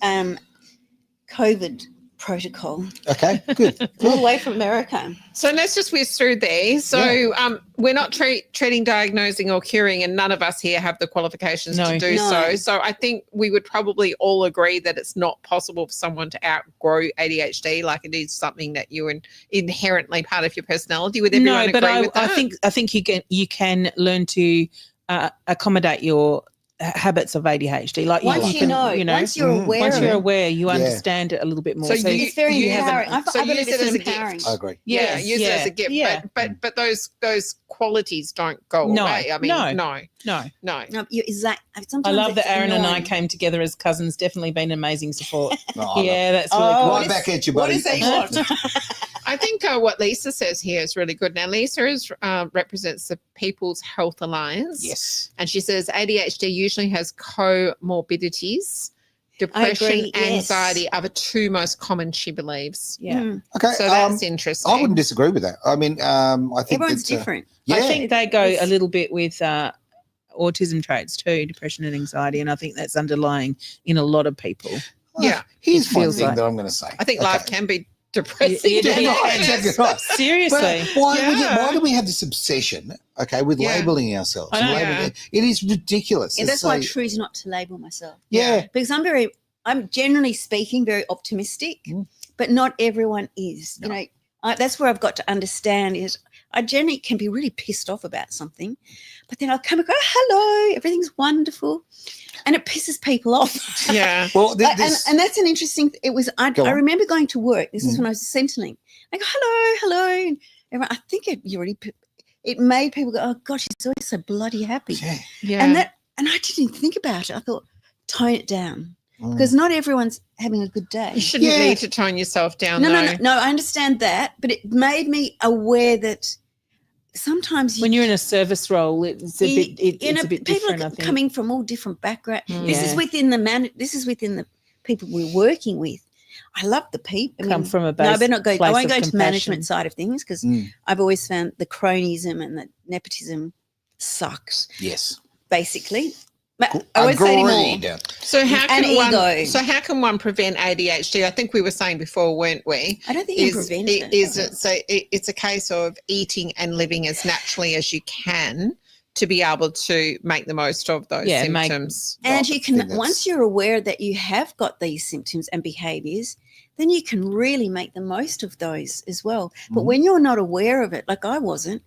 COVID protocol. Okay, good. All the way from America. So let's just whiz through these. So we're not treating, diagnosing or curing, and none of us here have the qualifications to do so. So I think we would probably all agree that it's not possible for someone to outgrow ADHD, like it is something that you're inherently part of your personality. Would everyone agree with that? I think you can learn to accommodate your habits of ADHD. Like once you're aware, you understand it a little bit more. So it's very empowering. I believe it's empowering. I agree. Yeah, use it as a gift. Yeah. But those qualities don't go away. I mean, no. I love that Aaron and I came together as cousins. Definitely been amazing support. That's really cool. Right back at you, buddy. What does he want? I think what Lisa says here is really good. Now, Lisa represents the People's Health Alliance. Yes. And she says ADHD usually has comorbidities. Depression, anxiety are the two most common, she believes. Yeah. Okay. So that's interesting. I wouldn't disagree with that. I mean, I think everyone's different. Yeah. I think they go a little bit with autism traits too, depression and anxiety, and I think that's underlying in a lot lot of Yeah. Here's one thing that I'm going to say. I think life can be depressing. Exactly right. Seriously. But why do we have this obsession, with labeling ourselves? It is ridiculous. And that's why I choose not to label myself. Yeah. Because I'm generally speaking very optimistic, but not everyone is. No. That's where I've got to understand is I generally can be really pissed off about something, but then I'll come across, hello, everything's wonderful. And it pisses people off. Yeah. Well, and that's an interesting. I remember going to work. This is when I was Centrelink. I go, hello. And everyone, I think it made people go, oh gosh, she's always so bloody happy. Yeah. And I didn't think about it. I thought, tone it down because not everyone's having a good day. You shouldn't need to tone yourself down. No. I understand that, but it made me aware that sometimes when you're in a service role, it's a bit different. People are coming from all different backgrounds. This is within the people we're working with. I love the people. Come from a base. No, I won't go to compassion. the management side of things because I've always found the cronyism and the nepotism sucks. Yes. Basically. But I won't say anymore. So how can one prevent ADHD? I think we were saying before, weren't we? I don't think you prevent it. It's a case of eating and living as naturally as you can to be able to make the most of those symptoms. And you can, once you're aware that you have got these symptoms and behaviours, then you can really make the most of those as well. But when you're not aware of it, like I wasn't,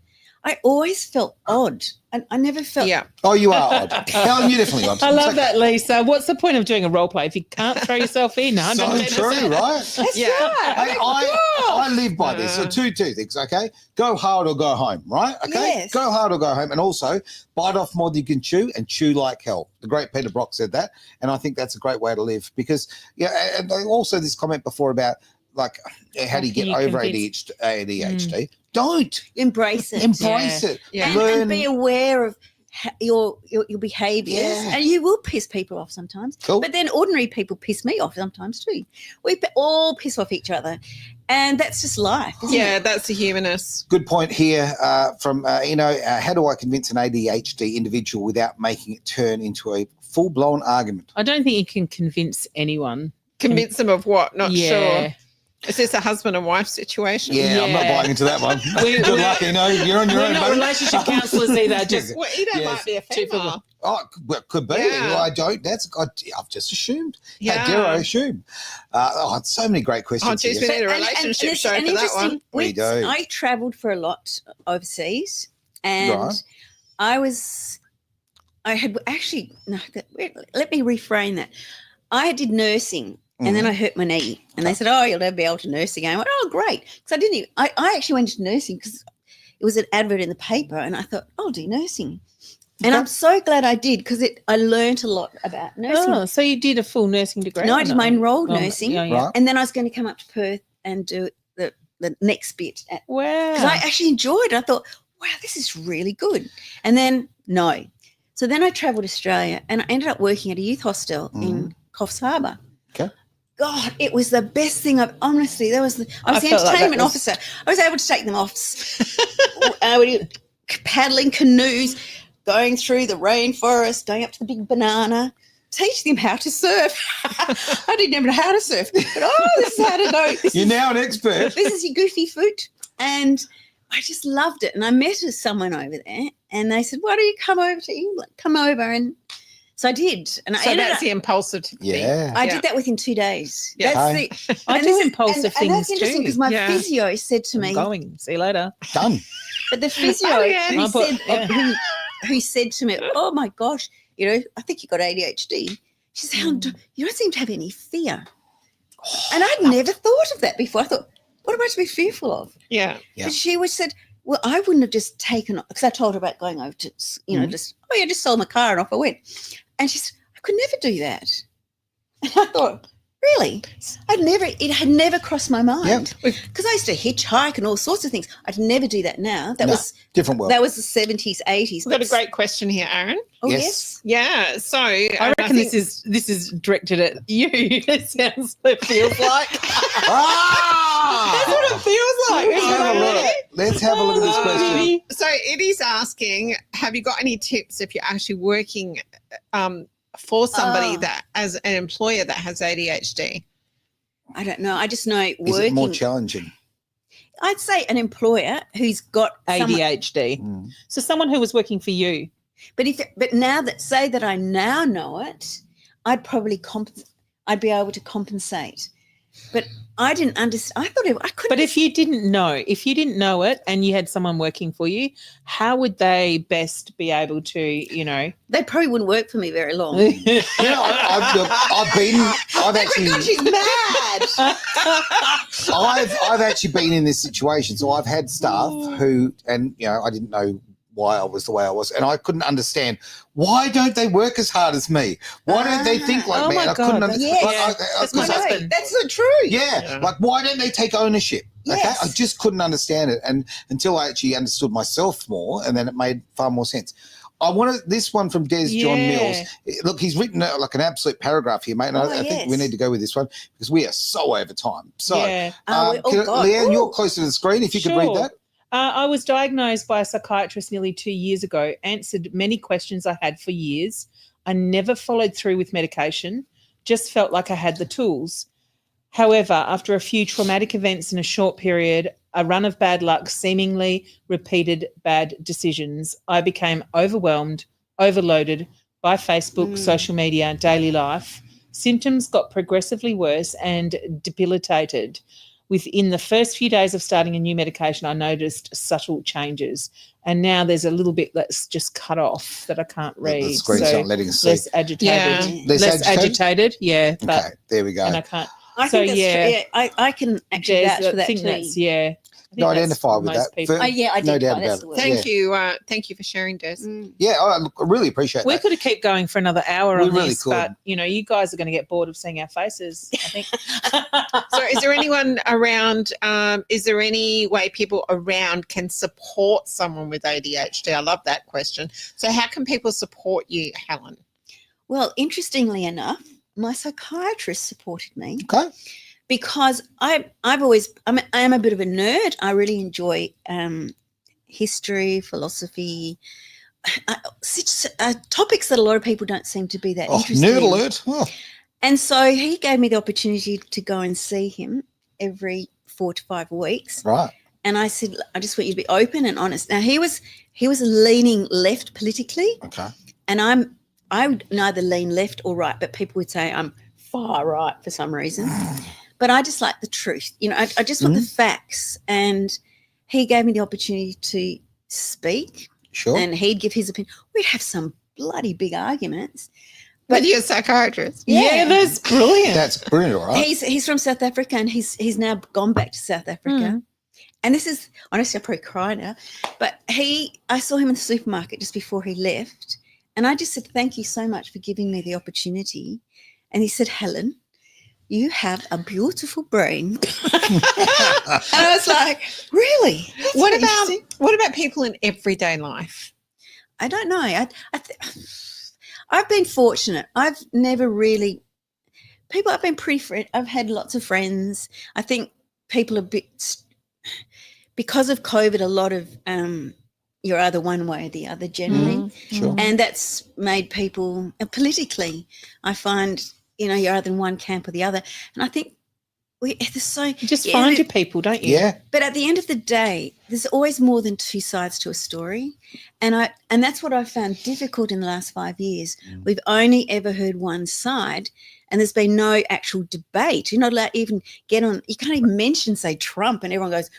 I always felt odd. And I never felt... Yeah. Oh, you are odd. Helen, you're definitely odd. I love that, Lisa. What's the point of doing a role play if you can't throw yourself in? 100%. So true, right? That's right. I live by this. So two things, okay? Go hard or go home, right? Okay? Yes. Go hard or go home. And also, bite off more than you can chew and chew like hell. The great Peter Brock said that. And I think that's a great way to live because, and also this comment before about, like, how do you get over ADHD? Don't. Embrace it. Embrace it. Yeah. And be aware of your behaviours. Yeah. And you will piss people off sometimes. Cool. But then ordinary people piss me off sometimes too. We all piss off each other. And that's just life, isn't it? That's the humanness. Good point here from, how do I convince an ADHD individual without making it turn into a full-blown argument? I don't think you can convince anyone. Convince them of what? Not sure. Is this a husband and wife situation? Yeah, I'm not buying into that one. Good luck, you're on your own. We're not relationship counsellors either. Just Well, Ida might be a female. Oh, well, could be. Yeah. Well, I don't. I've just assumed. Yeah. How dare I assume? So many great questions. Oh, geez, here. we need a relationship it's show an for that one. interesting- We do. I travelled for a lot overseas, and Right. let me reframe that. I did nursing, and then I hurt my knee, and they said, "Oh, you'll never be able to nurse again." I went, "Oh, great," because I didn't. I actually went into nursing because it was an advert in the paper, and I thought, "I'll do nursing," and I'm so glad I did because I learned a lot about nursing. Oh, so you did a full nursing degree? No, or I did not? my enrolled Oh, nursing, yeah, yeah. Right. and then I was going to come up to Perth and do the next bit Wow. because I actually enjoyed it. I thought, wow, this is really good. And then no. So then I travelled to Australia and I ended up working at a youth hostel in Coffs Harbour. Okay. God, it was the best thing I've honestly. I was the I felt like that entertainment was- officer. I was able to take them off paddling canoes, going through the rainforest, going up to the big banana, teach them how to surf. I didn't even know how to surf, but this is how to know. You're now an expert. This is your goofy foot. And I just loved it. And I met someone over there and they said, why don't you come over to England? Come over. And so I did. And So I ended that's up, the impulsive thing. Yeah. I Yeah. did that within 2 days. Yeah. That's the, I and do this- impulsive and things that's interesting too. because my Yeah. physio said to I'm me, going. See you later. Done. but the physio Oh, yeah. who, I put- said, yeah. who said to me, oh my gosh, I think you got ADHD. She said, Helen, you don't seem to have any fear. And I'd never thought of that before. I thought, what am I to be fearful of? Yeah. Yeah. But she was said, well, I wouldn't have just taken, because I told her about going over to, just sold my car and off I went. And she said, I could never do that. And I thought, really? It had never crossed my mind. Because I used to hitchhike and all sorts of things. I'd never do that now. That No, was different world. that was the 70s, 80s. We've got a great question here, Aaron. Oh, Yes. yes. Yeah. So I reckon this is directed at you. It feels like. That's what it feels like. Let's have a look. Let's have a look at this question. So it is asking, have you got any tips if you're actually working for somebody Oh. that, as an employer that has ADHD? I don't know. I just know Is working. it more challenging? I'd say an employer who's got someone, ADHD. Mm. So someone who was working for you. but now that I now know it, I'd probably I'd be able to compensate. But I didn't understand. I thought I couldn't. But if you didn't know it and you had someone working for you, how would they best be able to, they probably wouldn't work for me very long. Yeah, I've actually, she's mad. I've actually been in this situation. So I've had staff who, and I didn't know why I was the way I was, and I couldn't understand why don't they work as hard as me? Why don't they think like Oh me? my And I couldn't God, understand. yes. That's my husband. That's so true. Yeah, like why don't they take ownership? Okay, Yes. I just couldn't understand it, and until I actually understood myself more, and then it made far more sense. I wanted this one from Des John Yeah. Mills. Look, he's written like an absolute paragraph here, mate. And I think we yes. need to go with this one because we are so over time. So, Yeah. God. Leanne, Ooh. you're closer to the screen. If you could read Sure. that. I was diagnosed by a psychiatrist nearly 2 years ago, answered many questions I had for years. I never followed through with medication, just felt like I had the tools. However, after a few traumatic events in a short period, a run of bad luck, seemingly repeated bad decisions, I became overwhelmed, overloaded by Facebook, social media, daily life. Symptoms got progressively worse and debilitated. Within the first few days of starting a new medication, I noticed subtle changes. And now there's a little bit that's just cut off that I can't read. The screen's So not letting us see. less agitated. Yeah. Less agitated, yeah. But, Okay, there we go. And I can't. I So, think that's yeah. true. Yeah, I can actually Jez, vouch for I that think too. that's, yeah. I think No, that's identify with most that. people. For- Yeah, I no did. doubt That's about the it. word. Thank you for sharing, Des. Yeah, I really appreciate We that. could have kept going for another hour We on really this, could. but you guys are going to get bored of seeing our faces, I think. So is there anyone around, is there any way people around can support someone with ADHD? I love that question. So how can people support you, Helen? Well, interestingly enough, my psychiatrist supported me Okay. because I am a bit of a nerd. I really enjoy history, philosophy, topics that a lot of people don't seem to be that Oh, interested nerd in. alert. Oh, And so he gave me the opportunity to go and see him every 4 to 5 weeks. right. And I said, I just want you to be open and honest. Now he was leaning left politically, Okay. I would neither lean left or right, but people would say I'm far right for some reason. But I just like the truth. You know, I just want the facts. And he gave me the opportunity to speak. Sure. And he'd give his opinion. We'd have some bloody big arguments. But you're a psychiatrist. Yeah, that's brilliant. That's brilliant, all right? He's from South Africa, and he's now gone back to South Africa. And this is, honestly, I probably cry now. But I saw him in the supermarket just before he left. And I just said, thank you so much for giving me the opportunity. And he said, Helen, you have a beautiful brain. And I was like, really? What about people in everyday life? I don't know. I've been fortunate. I've never really I've been pretty I've had lots of friends. I think people are because of COVID, a lot of you're either one way or the other generally. Sure. And that's made people politically, I find, you know, you're either in one camp or the other. And I think you just find your people, don't you? Yeah. But at the end of the day, there's always more than two sides to a story. And that's what I found difficult in the last 5 years. We've only ever heard one side, and there's been no actual debate. You're not allowed to even get on. You can't even mention, say, Trump, and everyone goes,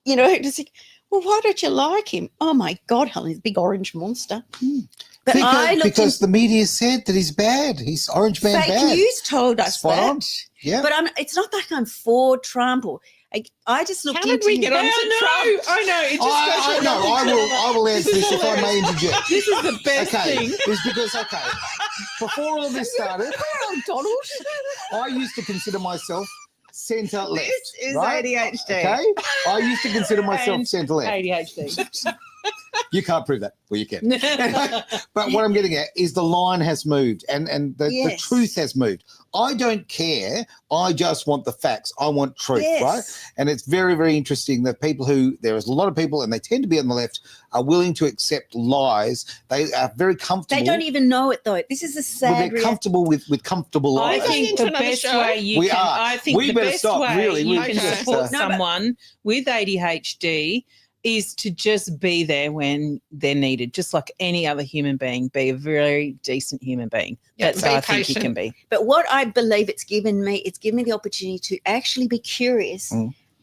you know, just like, well, why don't you like him? Oh, my God, Helen, he's a big orange monster. But because the media said that he's bad. He's Orange Man fake bad. news told us Spot that. on. Yeah. But it's not like I'm for Trump or I just looked How into did we get him. on to Trump? I know. It just I will answer this if I may interject. This is the best thing. It's because, before all this started, Donald. I used to consider myself centre left. This is right? ADHD. Okay? I used to consider myself centre left. ADHD. You can't prove that. Well, you can. But what I'm getting at is the line has moved and the truth has moved. I don't care. I just want the facts. I want truth, right? And it's very, very interesting that there's a lot of people, and they tend to be on the left, are willing to accept lies. They are very comfortable. They don't even know it, though. This is a sad They're comfortable with comfortable lies. I think the best way you We can. are. I think We the better best stop, way really. you We can just, support someone with ADHD is to just be there when they're needed, just like any other human being. Be a very decent human being. That's how I think you can be. But what I believe it's given me the opportunity to actually be curious,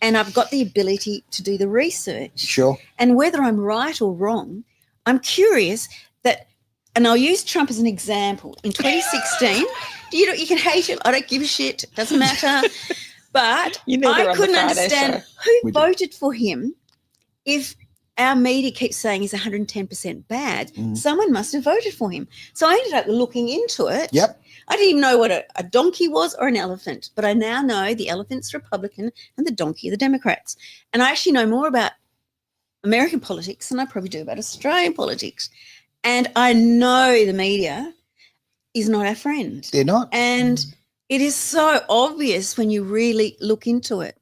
and I've got the ability to do the research. Sure. And whether I'm right or wrong, I'm curious that, and I'll use Trump as an example. In 2016, you can hate him. I don't give a shit. Doesn't matter. But I couldn't understand who voted for him. If our media keeps saying he's 110% bad, someone must have voted for him. So I ended up looking into it. Yep. I didn't even know what a donkey was or an elephant, but I now know the elephant's Republican and the donkey the Democrats. And I actually know more about American politics than I probably do about Australian politics. And I know the media is not our friend. They're not. And it is so obvious when you really look into it.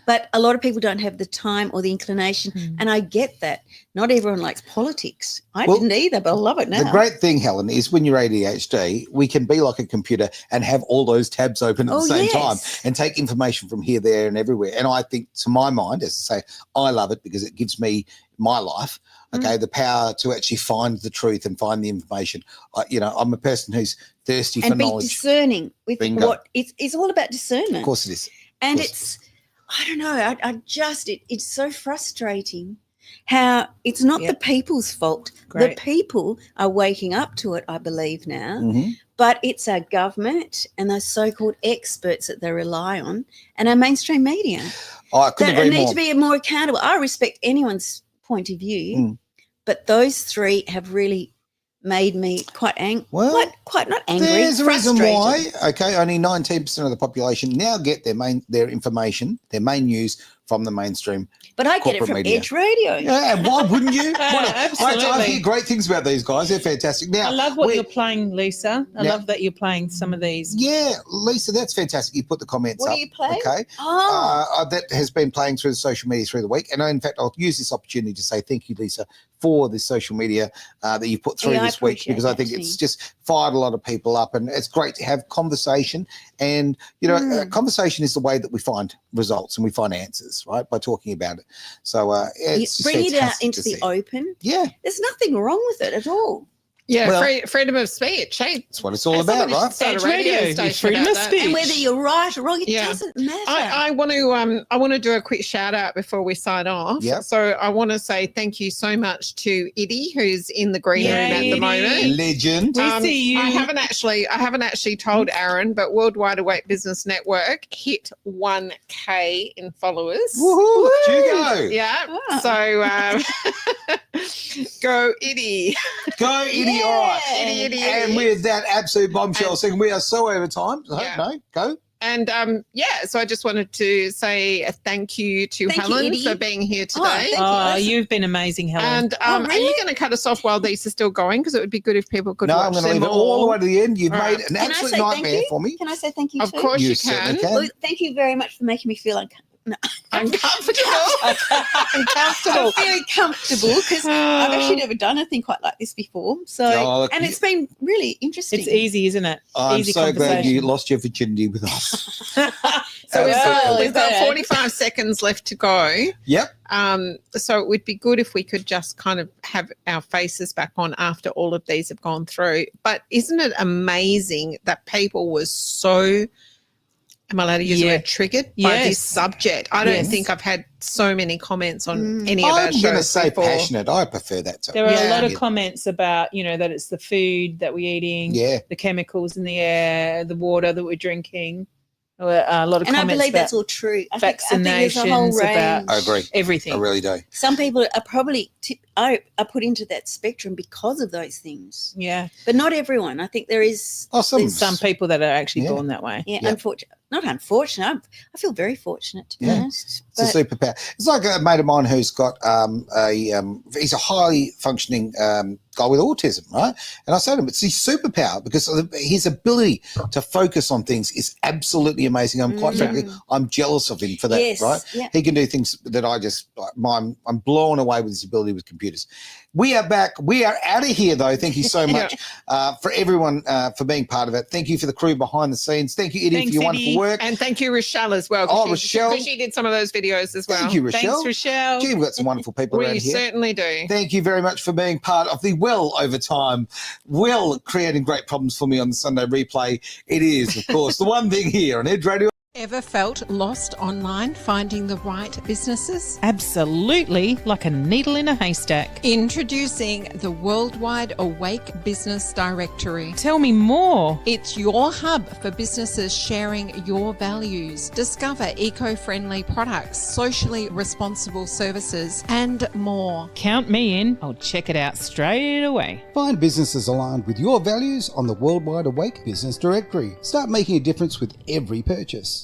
But a lot of people don't have the time or the inclination, and I get that. Not everyone likes politics. I didn't either, but I love it now. The great thing, Helen, is when you're ADHD, we can be like a computer and have all those tabs open at the same time and take information from here, there, and everywhere. And I think, to my mind, as I say, I love it because it gives me my life, the power to actually find the truth and find the information. I'm a person who's thirsty for knowledge. And be discerning with what it's all about discernment. Of course it is. And I don't know. It's so frustrating how it's not the people's fault. Great. The people are waking up to it, I believe now, but it's our government and those so-called experts that they rely on and our mainstream media. I couldn't agree more. They need to be more accountable. I respect anyone's point of view, but those three have really made me quite angry. Well, quite not angry. There's a reason why. Frustrated. Only 19% of the population now get their information, their main news from the mainstream. But I get it from media. Edge Radio. Yeah, why wouldn't you? Absolutely. I hear great things about these guys. They're fantastic. Now, I love what you're playing, Lisa. I love that you're playing some of these. Yeah, Lisa, that's fantastic. You put the comments up. What do you play? Okay. Oh. That has been playing through the social media through the week. And in fact, I'll use this opportunity to say thank you, Lisa, for this social media that you put through this week, because I think it's just fired a lot of people up, and it's great to have conversation. And, conversation is the way that we find results and we find answers, right, by talking about it. So it's bring it out fantastic into to the see. open. Yeah. There's nothing wrong with it at all. Yeah, Well- freedom of speech. Hey, That's what it's all about, somebody should right? start a Edge radio Radio, station freedom about of that. speech. And whether you're right or wrong, it Yeah. doesn't matter. I want to do a quick shout out before we sign off. Yep. So I want to say thank you so much to 𝐈𝐷d, who's in the green room Yay, at the 𝐈𝐷d. moment. Legend. We see you. I haven't actually told Aaron, but Worldwide Awake Business Network hit 1K in followers. Woohoo! You go. Yeah. Ah. So go 𝐈𝐷d. Go, 𝐈𝐷d. All right. 𝐈𝐷d. And with that absolute bombshell saying we are so over time. So, Yeah. no, go. And so I just wanted to say a thank you to Thank you, Helen 𝐈𝐷d. for being here Oh, today. thank Oh, you. you've been amazing, Helen. And Oh, are you really? going to cut us off while these are still going? Because it would be good if people could No, watch I'm going to them leave it all the all. way to the end. You've All made right. an Can I absolute say thank nightmare you? for me. Can I say thank you Of too? course you certainly can. Well, thank you very much for making me feel Uncomfortable. I'm very comfortable because I've actually never done anything quite like this before. So, Oh, look, and you- it's been really interesting. It's easy, isn't it? I'm Easy so glad conversation. you lost your virginity with us. So Absolutely. we've got Okay. 45 seconds left to go. Yep. So it would be good if we could just kind of have our faces back on after all of these have gone through. But isn't it amazing that people were so, am I allowed to use the Yeah. word triggered by this Yes. subject? I don't Yes. think I've had so many comments on any of our I'm shows going to say before. passionate. I prefer that term. There are a Yeah. lot of comments about, that it's the food that we're eating, Yeah. the chemicals in the air, the water that we're drinking. A lot of and I comments believe about that's all true. I think there's a whole vaccinations, range. about I agree. everything. I really do. Some people are probably are put into that spectrum because of those things, Yeah. but not everyone. I think there is. Oh, some, there's Some people that are actually Yeah. born that way. Yeah, Yeah. unfortunate. Not unfortunate. I feel very fortunate to be Yeah. honest. It's a superpower. It's like a mate of mine who's got he's a highly functioning guy with autism, right? And I say to him, it's his superpower because of his ability to focus on things is absolutely amazing. I'm quite frankly, I'm jealous of him for that, Yes, right? yeah. He can do things that I just, I'm blown away with his ability with computers. We are back. We are out of here, though. Thank you so much for everyone for being part of it. Thank you for the crew behind the scenes. Thank you, 𝐈𝐷d, Thanks, for your wonderful 𝐈𝐷d. work. And thank you, Rochelle, as well. Oh, Rochelle. Because she did some of those videos as well. Thank you, Rochelle. Thanks, Rochelle. Gee, we've got some wonderful people We around here. certainly do. Thank you very much for being part of the over time, creating great problems for me on the Sunday replay. It is, of course, the one thing here on Edge Radio. Ever felt lost online finding the right businesses? Absolutely, like a needle in a haystack. Introducing the Worldwide Awake Business Directory. Tell me more. It's your hub for businesses sharing your values. Discover eco-friendly products, socially responsible services, and more. Count me in. I'll check it out straight away. Find businesses aligned with your values on the Worldwide Awake Business Directory. Start making a difference with every purchase.